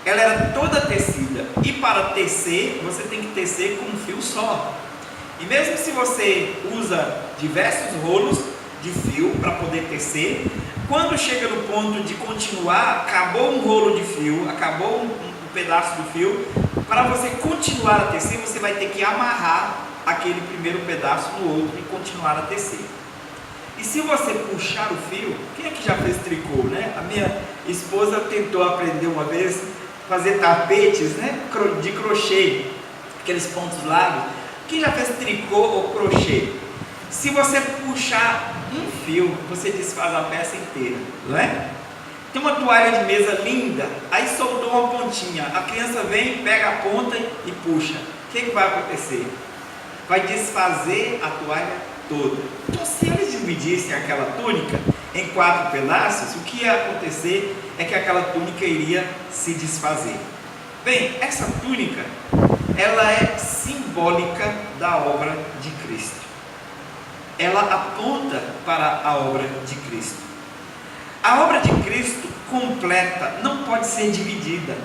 Ela era toda tecida. E para tecer, você tem que tecer com um fio só. E mesmo se você usa diversos rolos de fio para poder tecer, quando chega no ponto de continuar, acabou um rolo de fio, acabou um pedaço do fio, para você continuar a tecer, você vai ter que amarrar aquele primeiro pedaço no outro e continuar a tecer. E se você puxar o fio, quem é que já fez tricô, né? A minha esposa tentou aprender uma vez fazer tapetes, né? De crochê, aqueles pontos largos. Quem já fez tricô ou crochê? Se você puxar um fio, você desfaz a peça inteira, não é? Tem uma toalha de mesa linda, aí soltou uma pontinha, a criança vem, pega a ponta e puxa. O que vai acontecer? Vai desfazer a toalha toda. Então, se eles dividissem aquela túnica em 4 pedaços, o que ia acontecer é que aquela túnica iria se desfazer. Bem, essa túnica, ela é simbólica da obra de Cristo. Ela aponta para a obra de Cristo. A obra de Cristo completa não pode ser dividida.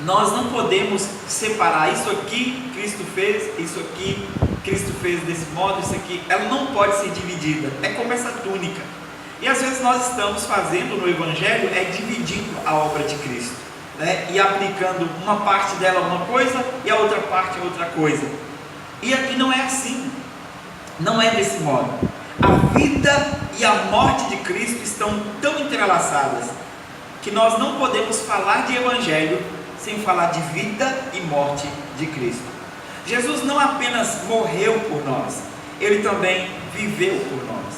Nós não podemos separar isso aqui Cristo fez, isso aqui Cristo fez desse modo, isso aqui. Ela não pode ser dividida. É como essa túnica. E às vezes nós estamos fazendo no Evangelho dividindo a obra de Cristo, né? E aplicando uma parte dela uma coisa e a outra parte outra coisa. E aqui não é assim. Não é desse modo. A vida e a morte de Cristo estão tão entrelaçadas que nós não podemos falar de Evangelho sem falar de vida e morte de Cristo. Jesus não apenas morreu por nós, Ele também viveu por nós.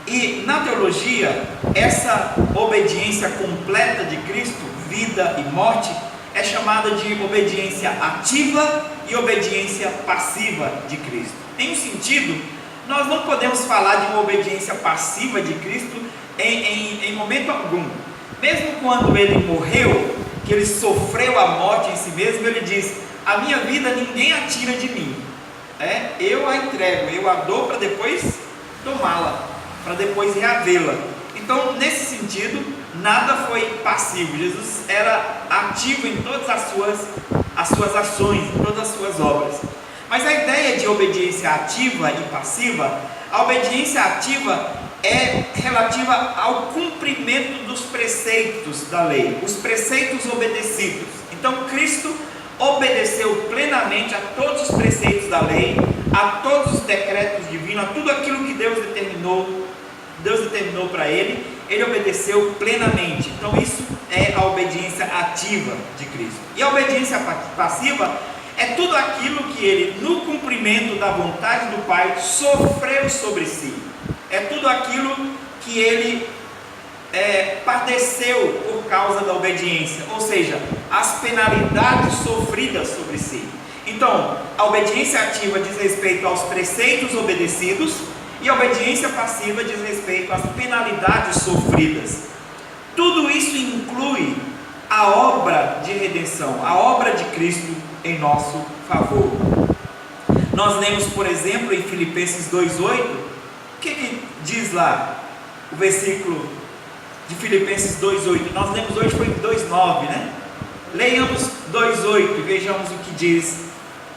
E na teologia, essa obediência completa de Cristo, vida e morte, é chamada de obediência ativa e obediência passiva de Cristo. Em um sentido, nós não podemos falar de uma obediência passiva de Cristo em momento algum. Mesmo quando Ele morreu, que Ele sofreu a morte em si mesmo, Ele diz: a minha vida ninguém a tira de mim, eu a entrego, eu a dou para depois tomá-la, para depois reavê-la. Então, nesse sentido, nada foi passivo. Jesus era ativo em todas as suas ações, em todas as suas obras. Mas a ideia de obediência ativa e passiva, a obediência ativa é relativa ao cumprimento dos preceitos da lei, os preceitos obedecidos. Então Cristo obedeceu plenamente a todos os preceitos da lei, a todos os decretos divinos, a tudo aquilo que Deus determinou para ele, ele obedeceu plenamente. Então isso é a obediência ativa de Cristo. E a obediência passiva é tudo aquilo que ele, no cumprimento da vontade do Pai, sofreu sobre si. É tudo aquilo que ele padeceu por causa da obediência, ou seja, as penalidades sofridas sobre si. Então, a obediência ativa diz respeito aos preceitos obedecidos e a obediência passiva diz respeito às penalidades sofridas. Tudo isso inclui a obra de redenção, a obra de Cristo em nosso favor. Nós lemos, por exemplo, em Filipenses 2,8, o que diz lá o versículo de Filipenses 2,8? Nós lemos hoje, foi 2,9, né? Leiamos 2,8 e vejamos o que diz.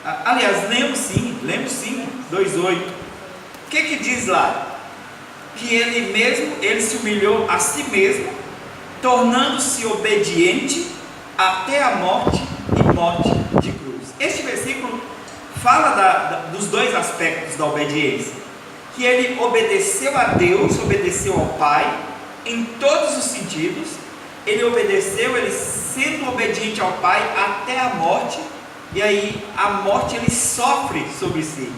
Aliás, lemos sim, 2,8. O que diz lá? Que ele se humilhou a si mesmo, tornando-se obediente até a morte e morte de cruz. Este versículo fala dos dois aspectos da obediência, que ele obedeceu a Deus, obedeceu ao Pai em todos os sentidos, ele obedeceu, ele sendo obediente ao Pai até a morte, e aí a morte ele sofre sobre si,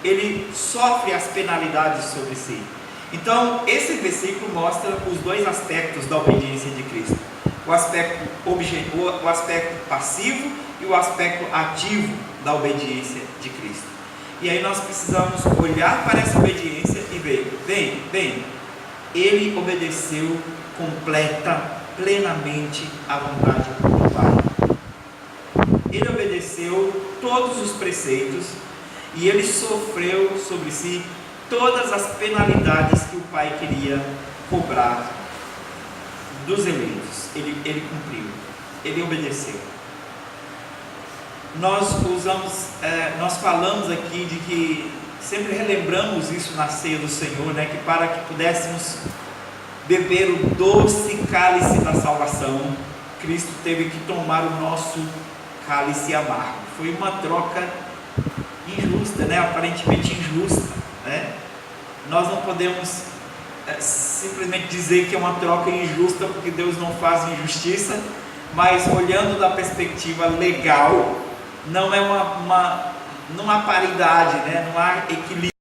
ele sofre as penalidades sobre si. Então esse versículo mostra os dois aspectos da obediência de Cristo, o aspecto passivo e o aspecto ativo da obediência de Cristo. E aí nós precisamos olhar para essa obediência e ver, bem, ele obedeceu plenamente à vontade do Pai. Ele obedeceu todos os preceitos e ele sofreu sobre si todas as penalidades que o Pai queria cobrar dos eleitos. Ele cumpriu, ele obedeceu. Nós falamos aqui de que sempre relembramos isso na ceia do Senhor, né? Que para que pudéssemos beber o doce cálice da salvação, Cristo teve que tomar o nosso cálice amargo. Foi uma troca injusta, né? Aparentemente injusta, né? Nós não podemos simplesmente dizer que é uma troca injusta, porque Deus não faz injustiça, mas olhando da perspectiva legal, não é não há paridade, né? Não há equilíbrio.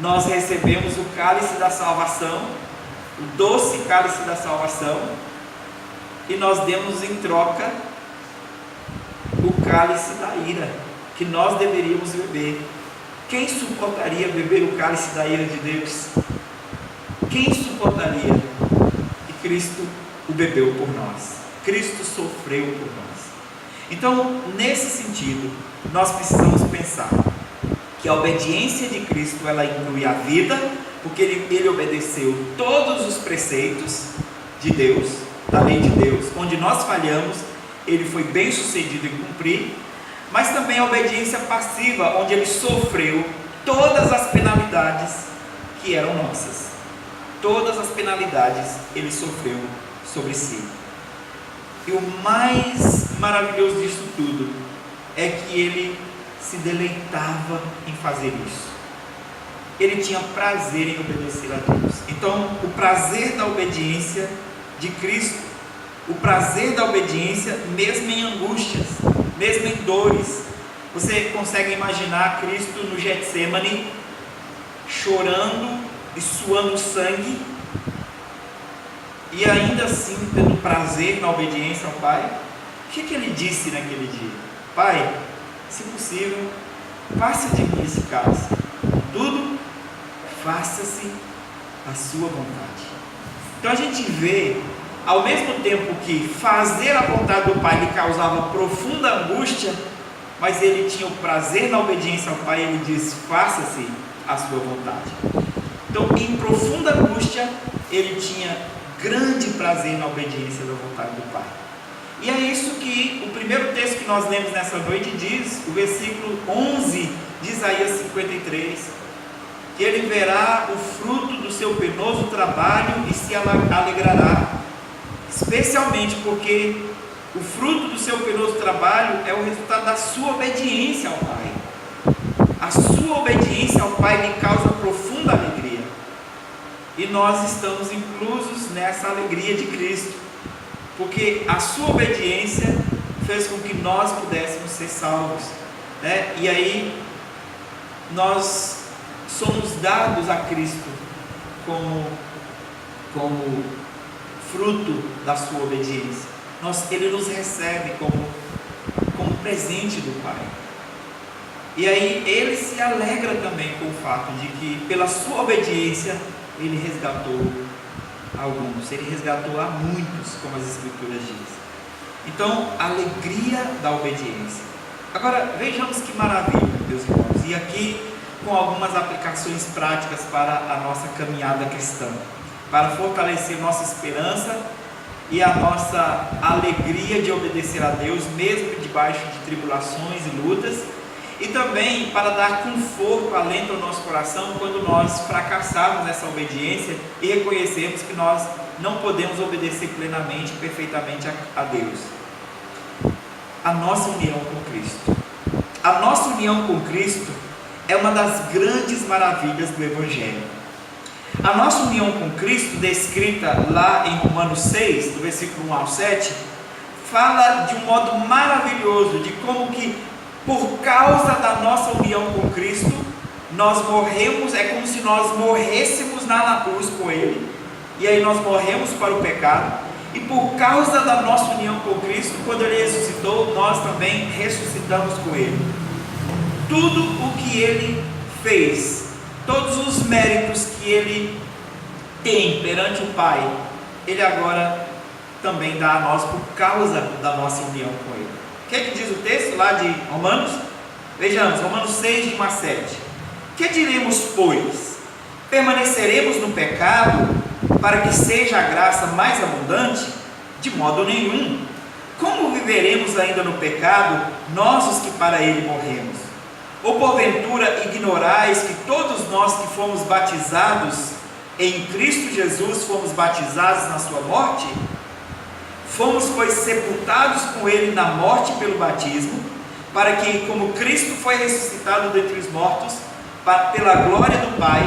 Nós recebemos o cálice da salvação, o doce cálice da salvação, e nós demos em troca o cálice da ira, que nós deveríamos beber. Quem suportaria beber o cálice da ira de Deus? Quem suportaria? E Cristo o bebeu por nós. Cristo sofreu por nós. Então, nesse sentido, nós precisamos pensar que a obediência de Cristo, ela inclui a vida, porque ele obedeceu todos os preceitos de Deus, da lei de Deus. Onde nós falhamos, ele foi bem sucedido em cumprir. Mas também a obediência passiva, onde ele sofreu todas as penalidades que eram nossas. Todas as penalidades ele sofreu sobre si. E o mais maravilhoso disso tudo é que ele se deleitava em fazer isso. Ele tinha prazer em obedecer a Deus. Então, o prazer da obediência de Cristo, o prazer da obediência mesmo em angústias, mesmo em dores. Você consegue imaginar Cristo no Getsemane, chorando e suando sangue, e ainda assim tendo prazer na obediência ao Pai? O que ele disse naquele dia? Pai, se possível, passa de mim esse cálice, tudo, faça-se a sua vontade. Então a gente vê, ao mesmo tempo que fazer a vontade do Pai lhe causava profunda angústia, mas ele tinha o prazer na obediência ao Pai. Ele diz, faça-se a sua vontade. Então, em profunda angústia, ele tinha grande prazer na obediência da vontade do Pai. E é isso que o primeiro texto que nós lemos nessa noite diz, o versículo 11 de Isaías 53, que ele verá o fruto do seu penoso trabalho e se alegrará, especialmente porque o fruto do seu penoso trabalho é o resultado da sua obediência ao Pai. A sua obediência ao Pai lhe causa profunda alegria, e nós estamos inclusos nessa alegria de Cristo, porque a sua obediência fez com que nós pudéssemos ser salvos, né? E aí nós somos dados a Cristo como fruto da sua obediência. Ele nos recebe como presente do Pai. E aí ele se alegra também com o fato de que pela sua obediência ele resgatou alguns, ele resgatou a muitos, como as Escrituras dizem. Então, a alegria da obediência. Agora, vejamos que maravilha, meus irmãos, e aqui com algumas aplicações práticas para a nossa caminhada cristã, para fortalecer nossa esperança e a nossa alegria de obedecer a Deus, mesmo debaixo de tribulações e lutas, e também para dar conforto, alento ao nosso coração quando nós fracassarmos nessa obediência e reconhecermos que nós não podemos obedecer plenamente, perfeitamente a Deus. A nossa união com Cristo. A nossa união com Cristo é uma das grandes maravilhas do Evangelho. A nossa união com Cristo, descrita lá em Romanos 6, do versículo 1 ao 7, fala de um modo maravilhoso de como que, por causa da nossa união com Cristo, nós morremos, é como se nós morrêssemos na cruz com Ele, e aí nós morremos para o pecado, e por causa da nossa união com Cristo, quando Ele ressuscitou, nós também ressuscitamos com Ele. Tudo o que Ele fez, todos os méritos que Ele tem perante o Pai, Ele agora também dá a nós por causa da nossa união com Ele. O que é que diz o texto lá de Romanos? Vejamos, Romanos 6, de 1 a 7. Que diremos, pois? Permaneceremos no pecado para que seja a graça mais abundante? De modo nenhum. Como viveremos ainda no pecado, nós os que para ele morremos? Ou porventura ignorais que todos nós que fomos batizados em Cristo Jesus fomos batizados na sua morte? Fomos, pois, sepultados com ele na morte pelo batismo, para que, como Cristo foi ressuscitado dentre os mortos, pela glória do Pai,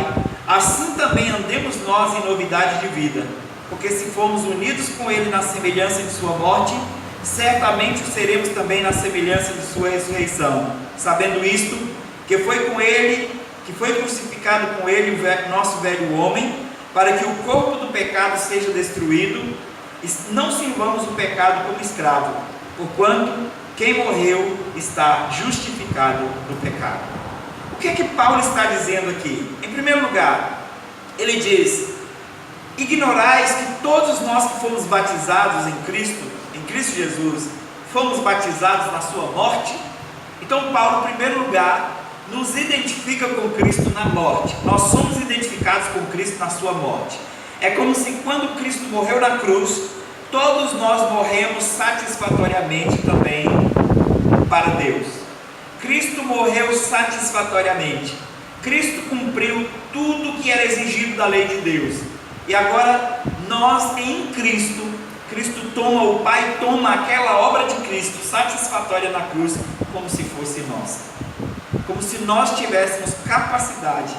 assim também andemos nós em novidade de vida. Porque se fomos unidos com ele na semelhança de sua morte, certamente o seremos também na semelhança de sua ressurreição. Sabendo isto, que foi com ele, que foi crucificado com ele o nosso velho homem, para que o corpo do pecado seja destruído, e não sirvamos o pecado como escravo, porquanto quem morreu está justificado do pecado. O que é que Paulo está dizendo aqui? Em primeiro lugar, ele diz: ignorais que todos nós que fomos batizados em Cristo Jesus, fomos batizados na sua morte. Então Paulo, em primeiro lugar, nos identifica com Cristo na morte. Nós somos identificados com Cristo na sua morte. É como se quando Cristo morreu na cruz, todos nós morremos satisfatoriamente também para Deus. Cristo morreu satisfatoriamente. Cristo cumpriu tudo que era exigido da lei de Deus. E agora nós em Cristo, o Pai toma aquela obra de Cristo satisfatória na cruz como se fosse nossa. Como se nós tivéssemos capacidade,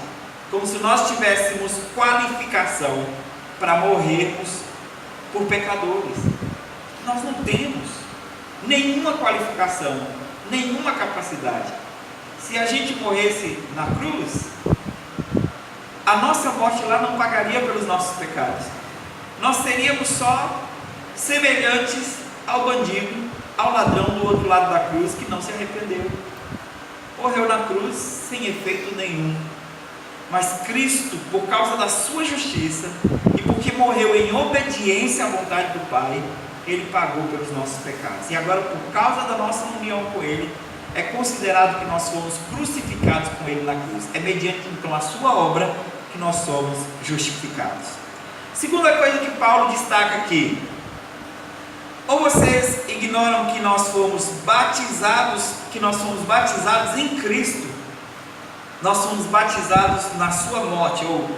como se nós tivéssemos qualificação para morrermos por pecadores. Nós não temos nenhuma qualificação, nenhuma capacidade. Se a gente morresse na cruz, a nossa morte lá não pagaria pelos nossos pecados. Nós seríamos só semelhantes ao bandido, ao ladrão do outro lado da cruz que não se arrependeu. Morreu na cruz sem efeito nenhum. Mas Cristo, por causa da sua justiça e porque morreu em obediência à vontade do Pai, Ele pagou pelos nossos pecados. E agora, por causa da nossa união com Ele, é considerado que nós fomos crucificados com Ele na cruz. É mediante então a sua obra que nós somos justificados. Segunda coisa que Paulo destaca aqui: ou vocês ignoram que nós fomos batizados em Cristo, nós somos batizados na sua morte. Ou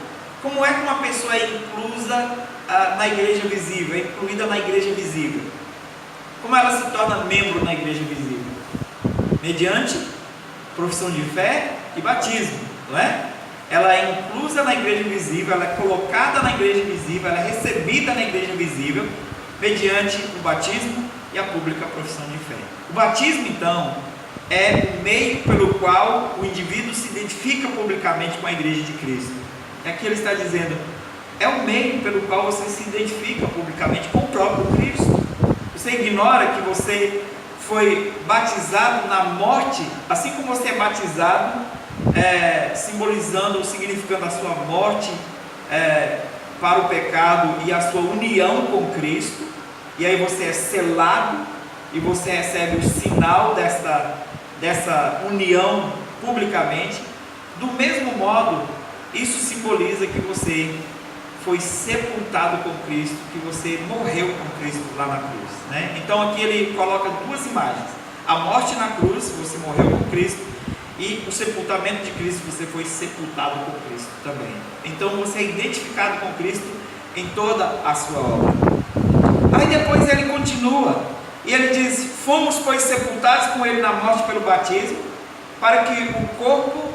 como é que uma pessoa é inclusa na igreja visível, é incluída na igreja visível? Como ela se torna membro na igreja visível? Mediante profissão de fé e batismo, não é? Ela é inclusa na igreja visível, ela é colocada na igreja visível, ela é recebida na igreja visível, mediante o batismo e a pública profissão de fé. O batismo, então, é o meio pelo qual o indivíduo se identifica publicamente com a igreja de Cristo. E aqui ele está dizendo, é o meio pelo qual você se identifica publicamente com o próprio Cristo. Você ignora que você foi batizado na morte, assim como você é batizado, simbolizando ou significando a sua morte para o pecado e a sua união com Cristo, e aí você é selado e você recebe o sinal dessa união publicamente. Do mesmo modo, isso simboliza que você foi sepultado com Cristo, que você morreu com Cristo lá na cruz, né? Então aqui ele coloca duas imagens: a morte na cruz, você morreu com Cristo, e o sepultamento de Cristo, você foi sepultado com Cristo também. Então você é identificado com Cristo em toda a sua obra. Aí depois ele continua, e ele diz: fomos, pois, sepultados com ele na morte pelo batismo, para que o corpo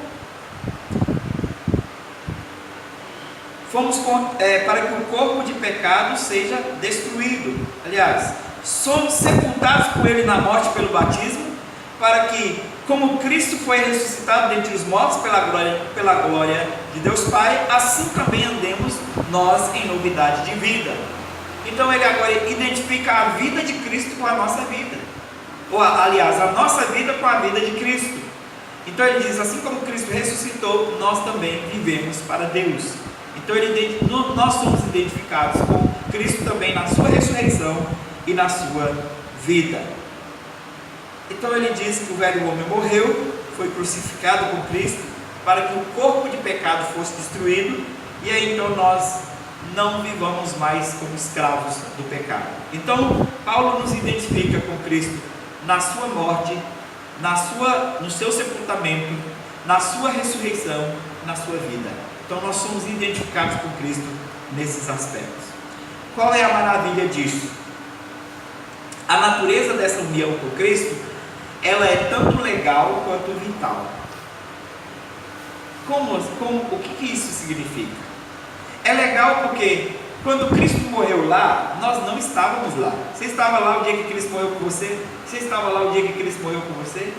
para que o corpo de pecado seja destruído. Aliás, somos sepultados com Ele na morte pelo batismo, para que, como Cristo foi ressuscitado dentre os mortos pela glória de Deus Pai, assim também andemos nós em novidade de vida. Então ele agora identifica a vida de Cristo com a nossa vida, aliás, a nossa vida com a vida de Cristo. Então ele diz, assim como Cristo ressuscitou, nós também vivemos para Deus. Então nós somos identificados com Cristo também na sua ressurreição e na sua vida. Então ele diz que o velho homem morreu, foi crucificado com Cristo, para que o corpo de pecado fosse destruído, e aí então nós não vivamos mais como escravos do pecado. Então Paulo nos identifica com Cristo na sua morte, no seu sepultamento, na sua ressurreição, na sua vida. Então nós somos identificados com Cristo nesses aspectos. Qual é a maravilha disso? A natureza dessa união com Cristo, ela é tanto legal quanto vital. O que isso significa? É legal porque quando Cristo morreu lá, nós não estávamos lá. Você estava lá o dia que Cristo morreu por você? Você estava lá o dia que Cristo morreu por você?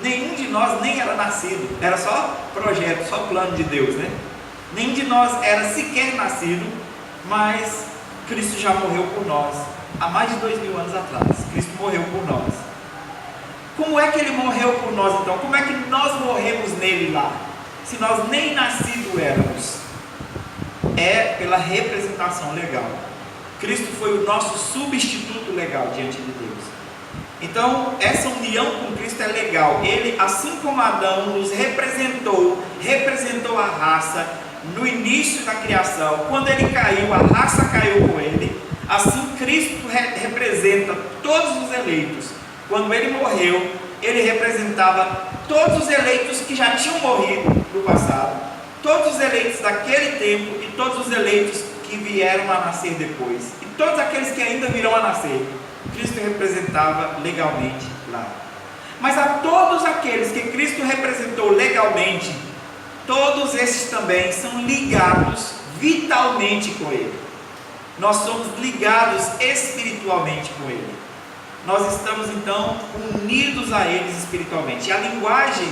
Nenhum de nós nem era nascido, era só projeto, só plano de Deus, né? Nenhum de nós era sequer nascido, mas Cristo já morreu por nós, há mais de 2000 anos atrás. Cristo morreu por nós. Como é que Ele morreu por nós então? Como é que nós morremos nele lá, se nós nem nascidos éramos? É pela representação legal. Cristo foi o nosso substituto legal diante de Deus. Então essa união com Cristo é legal. Ele, assim como Adão nos representou a raça no início da criação. Quando ele caiu, a raça caiu com ele. Assim Cristo representa todos os eleitos. Quando ele morreu, ele representava todos os eleitos que já tinham morrido no passado, todos os eleitos daquele tempo e todos os eleitos que vieram a nascer depois, e todos aqueles que ainda virão a nascer. Cristo representava legalmente lá. Mas a todos aqueles que Cristo representou legalmente, todos esses também são ligados vitalmente com Ele. Nós somos ligados espiritualmente com Ele. Nós estamos então unidos a eles espiritualmente. E a linguagem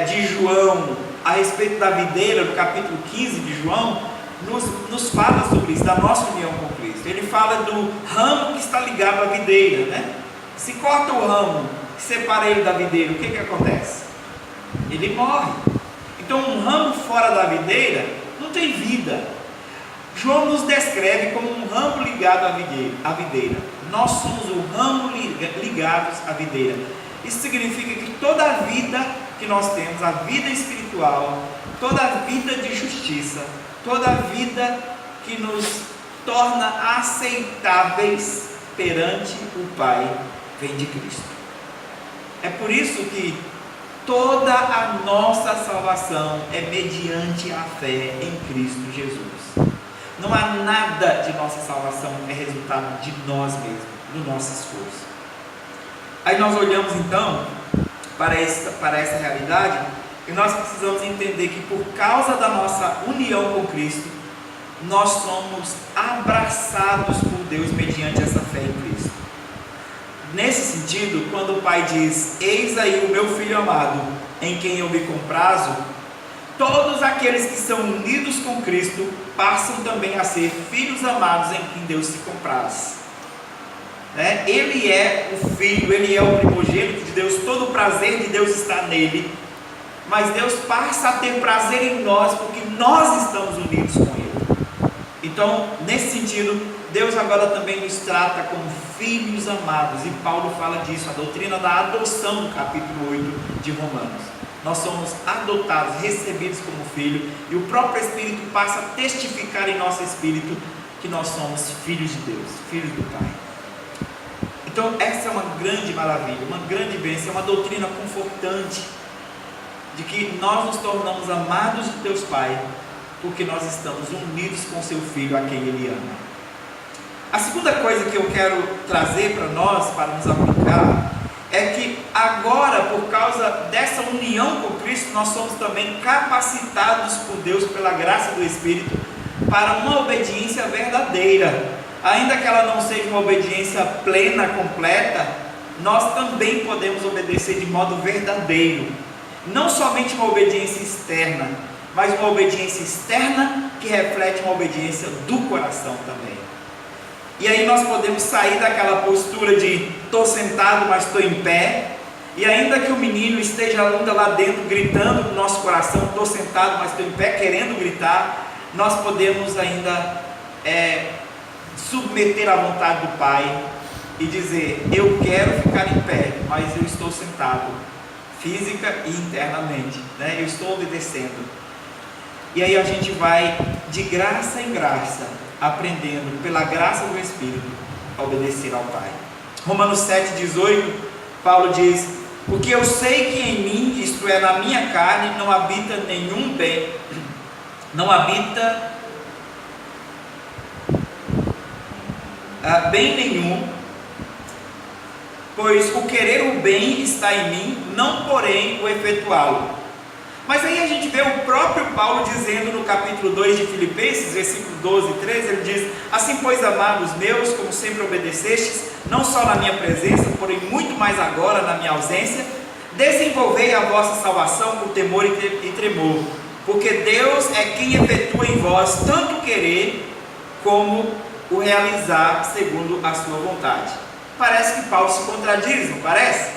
de João a respeito da videira, no capítulo 15 de João, nos fala sobre isso, da nossa união com Cristo. Ele fala do ramo que está ligado à videira, né? Se corta o ramo, separa ele da videira, o que acontece? Ele morre. Então um ramo fora da videira não tem vida. João nos descreve como um ramo ligado à videira. Nós somos o ramo ligados à videira. Isso significa que toda a vida que nós temos, a vida espiritual, toda a vida de justiça, toda a vida que nos torna aceitáveis perante o Pai, vem de Cristo. É por isso que toda a nossa salvação é mediante a fé em Cristo Jesus. Não há nada de nossa salvação que é resultado de nós mesmos, do nosso esforço. Aí nós olhamos então para essa realidade e nós precisamos entender que por causa da nossa união com Cristo, nós somos abraçados por Deus mediante essa fé em Cristo. Nesse sentido, quando o Pai diz: eis aí o meu Filho amado, em quem eu me comprazo, todos aqueles que são unidos com Cristo passam também a ser filhos amados em quem Deus se compraz. Ele é o Filho, Ele é o primogênito de Deus, todo o prazer de Deus está nele, mas Deus passa a ter prazer em nós, porque nós estamos unidos com Ele. Então, nesse sentido, Deus agora também nos trata como filhos amados, e Paulo fala disso, a doutrina da adoção, no capítulo 8 de Romanos. Nós somos adotados, recebidos como filho, e o próprio Espírito passa a testificar em nosso espírito que nós somos filhos de Deus, filhos do Pai. Então essa é uma grande maravilha, uma grande bênção, é uma doutrina confortante, de que nós nos tornamos amados de Deus Pai, porque nós estamos unidos com seu Filho, a quem Ele ama. A segunda coisa que eu quero trazer para nós, para nos aplicar, é que agora, por causa dessa união com Cristo, nós somos também capacitados por Deus, pela graça do Espírito, para uma obediência verdadeira. Ainda que ela não seja uma obediência plena, completa, nós também podemos obedecer de modo verdadeiro. Não somente uma obediência externa, mas uma obediência externa que reflete uma obediência do coração também. E aí nós podemos sair daquela postura de estou sentado, mas estou em pé. E ainda que o menino esteja ainda lá dentro gritando no nosso coração, estou sentado, mas estou em pé, querendo gritar, nós podemos ainda submeter à vontade do Pai e dizer: eu quero ficar em pé, mas eu estou sentado, física e internamente, né? Eu estou obedecendo. E aí a gente vai de graça em graça, aprendendo pela graça do Espírito a obedecer ao Pai. Romanos 7,18, Paulo diz: porque eu sei que em mim, isto é, na minha carne, não habita nenhum bem, não habita bem nenhum, pois o querer o bem está em mim, não porém o efetuá-lo. Mas aí a gente vê o próprio Paulo dizendo no capítulo 2 de Filipenses, versículo 12 e 13, ele diz: assim pois, amados meus, como sempre obedecestes, não só na minha presença, porém muito mais agora na minha ausência, desenvolvei a vossa salvação com temor e tremor, porque Deus é quem efetua em vós tanto o querer como o realizar segundo a sua vontade. Parece que Paulo se contradiz, não parece?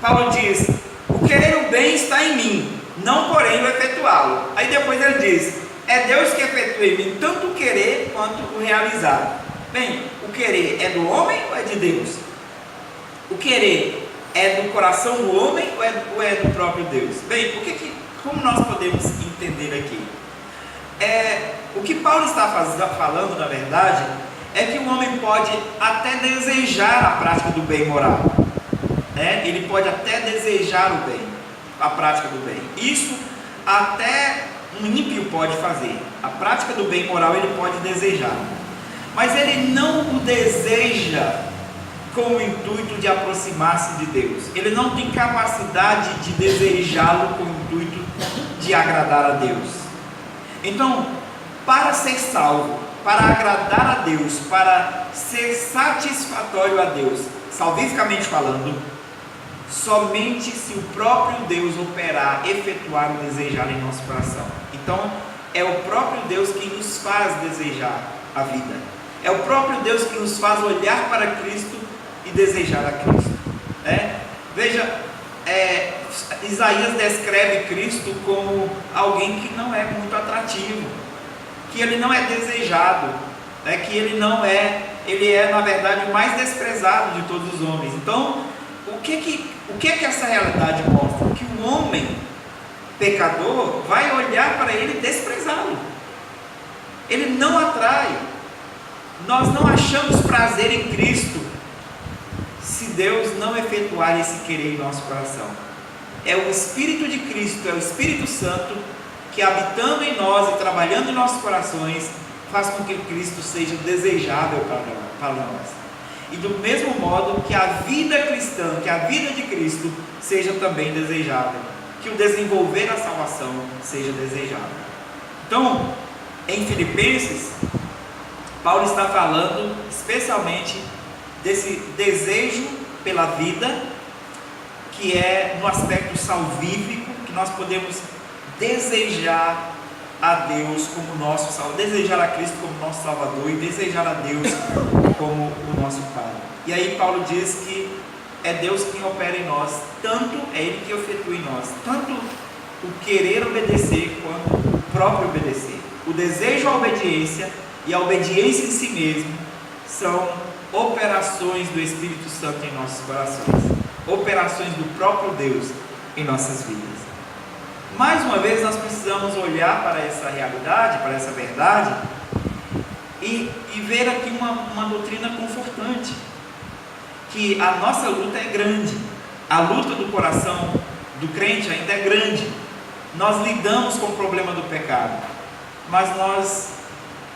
Paulo diz: o querer o bem está em mim, não porém o efetuá-lo. Aí depois ele diz: é Deus que efetua em mim tanto o querer quanto o realizar. Bem, o querer é do homem ou é de Deus? O querer é do coração do homem ou é do próprio Deus? Bem, como nós podemos entender aqui? O que Paulo está falando, na verdade, é que o homem pode até desejar a prática do bem moral, né? Ele pode até desejar o bem, a prática do bem. Isso até um ímpio pode fazer. A prática do bem moral ele pode desejar, mas ele não o deseja com o intuito de aproximar-se de Deus. Ele não tem capacidade de desejá-lo com o intuito de agradar a Deus. Então, para ser salvo, para agradar a Deus, para ser satisfatório a Deus, salvificamente falando, somente se o próprio Deus operar, efetuar o desejar em nosso coração. Então, é o próprio Deus que nos faz desejar a vida. É o próprio Deus que nos faz olhar para Cristo e desejar a Cristo, né? Veja, Isaías descreve Cristo como alguém que não é muito atrativo, que ele não é desejado, né? Que ele é na verdade o mais desprezado de todos os homens. Então, o que essa realidade mostra? Que o homem pecador vai olhar para ele e desprezá-lo. Ele não atrai. Nós não achamos prazer em Cristo se Deus não efetuar esse querer em nosso coração. É o Espírito de Cristo, é o Espírito Santo que, habitando em nós e trabalhando em nossos corações, faz com que Cristo seja desejável para nós. E do mesmo modo que a vida cristã, que a vida de Cristo seja também desejável, que o desenvolver a salvação seja desejável. Então, em Filipenses, Paulo está falando especialmente desse desejo pela vida, que é no aspecto salvífico, que nós podemos desejar a Deus como nosso Salvador, desejar a Cristo como nosso Salvador e desejar a Deus como o nosso Pai. E aí Paulo diz que é Deus quem opera em nós, tanto é Ele que efetua em nós, tanto o querer obedecer quanto o próprio obedecer. O desejo à obediência e a obediência em si mesmo são operações do Espírito Santo em nossos corações, operações do próprio Deus em nossas vidas. Mais uma vez nós precisamos olhar para essa realidade, para essa verdade e ver aqui uma doutrina confortante, que a nossa luta é grande, a luta do coração do crente ainda é grande. Nós lidamos com o problema do pecado, mas nós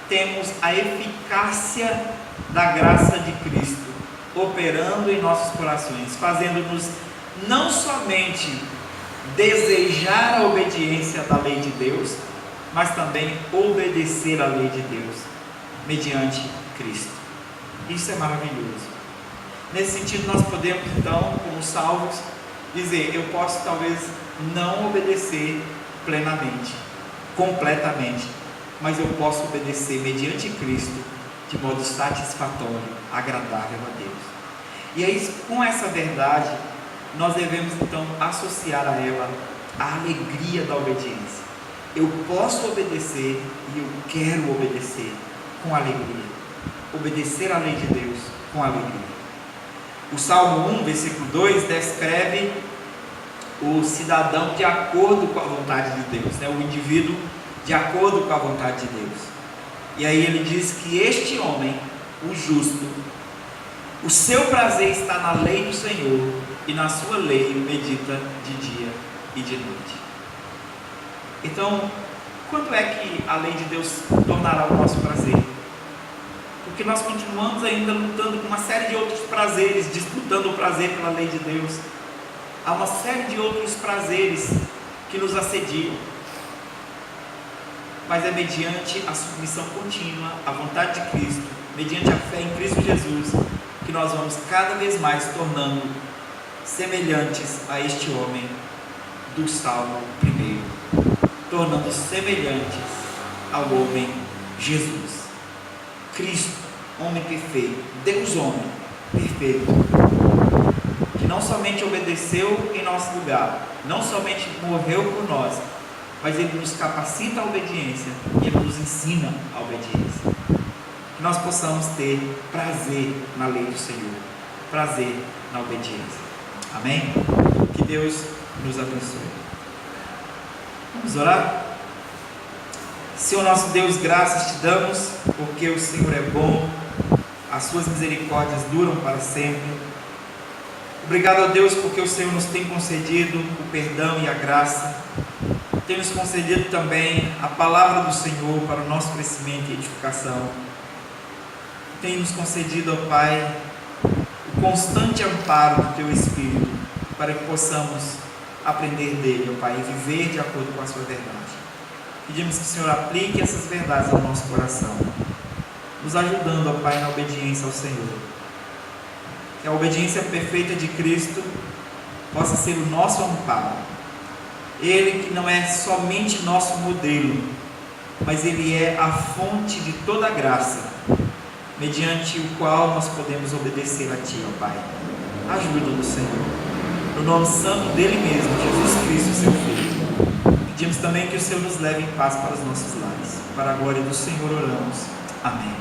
temos a eficácia da graça de Cristo operando em nossos corações, fazendo-nos não somente desejar a obediência da lei de Deus, mas também obedecer à lei de Deus, mediante Cristo. Isso é maravilhoso. Nesse sentido, nós podemos então, como salvos, dizer: eu posso talvez não obedecer plenamente, completamente, mas eu posso obedecer mediante Cristo, de modo satisfatório, agradável a Deus. E aí, com essa verdade, nós devemos então associar a ela a alegria da obediência. Eu posso obedecer e eu quero obedecer com alegria. Obedecer à lei de Deus com alegria. O Salmo 1, versículo 2, descreve o cidadão de acordo com a vontade de Deus, né? O indivíduo de acordo com a vontade de Deus. E aí ele diz que este homem, o justo, o seu prazer está na lei do Senhor, e na sua lei medita de dia e de noite. Então, quando é que a lei de Deus tornará o nosso prazer? Porque nós continuamos ainda lutando com uma série de outros prazeres, disputando o prazer pela lei de Deus. Há uma série de outros prazeres que nos assediam. Mas é mediante a submissão contínua à vontade de Cristo, mediante a fé em Cristo Jesus, que nós vamos cada vez mais tornando semelhantes a este homem do Salmo 1, tornando semelhantes ao homem Jesus. Cristo, homem perfeito, Deus homem perfeito, que não somente obedeceu em nosso lugar, não somente morreu por nós, mas Ele nos capacita à obediência e Ele nos ensina a obediência. Que nós possamos ter prazer na lei do Senhor, prazer na obediência. Amém? Que Deus nos abençoe. Vamos orar? Senhor nosso Deus, graças te damos, porque o Senhor é bom, as suas misericórdias duram para sempre. Obrigado a Deus, porque o Senhor nos tem concedido o perdão e a graça, tem nos concedido também a palavra do Senhor para o nosso crescimento e edificação, tem nos concedido, ó Pai, o constante amparo do Teu Espírito, para que possamos aprender dele, ó Pai, e viver de acordo com a sua verdade. Pedimos que o Senhor aplique essas verdades ao nosso coração, nos ajudando, ó Pai, na obediência ao Senhor. Que a obediência perfeita de Cristo possa ser o nosso amparo. Ele que não é somente nosso modelo, mas Ele é a fonte de toda a graça, mediante o qual nós podemos obedecer a Ti, ó Pai. Ajuda-nos, Senhor, no nome santo dEle mesmo, Jesus Cristo, Seu Filho. Pedimos também que o Senhor nos leve em paz para os nossos lares. Para a glória do Senhor oramos. Amém.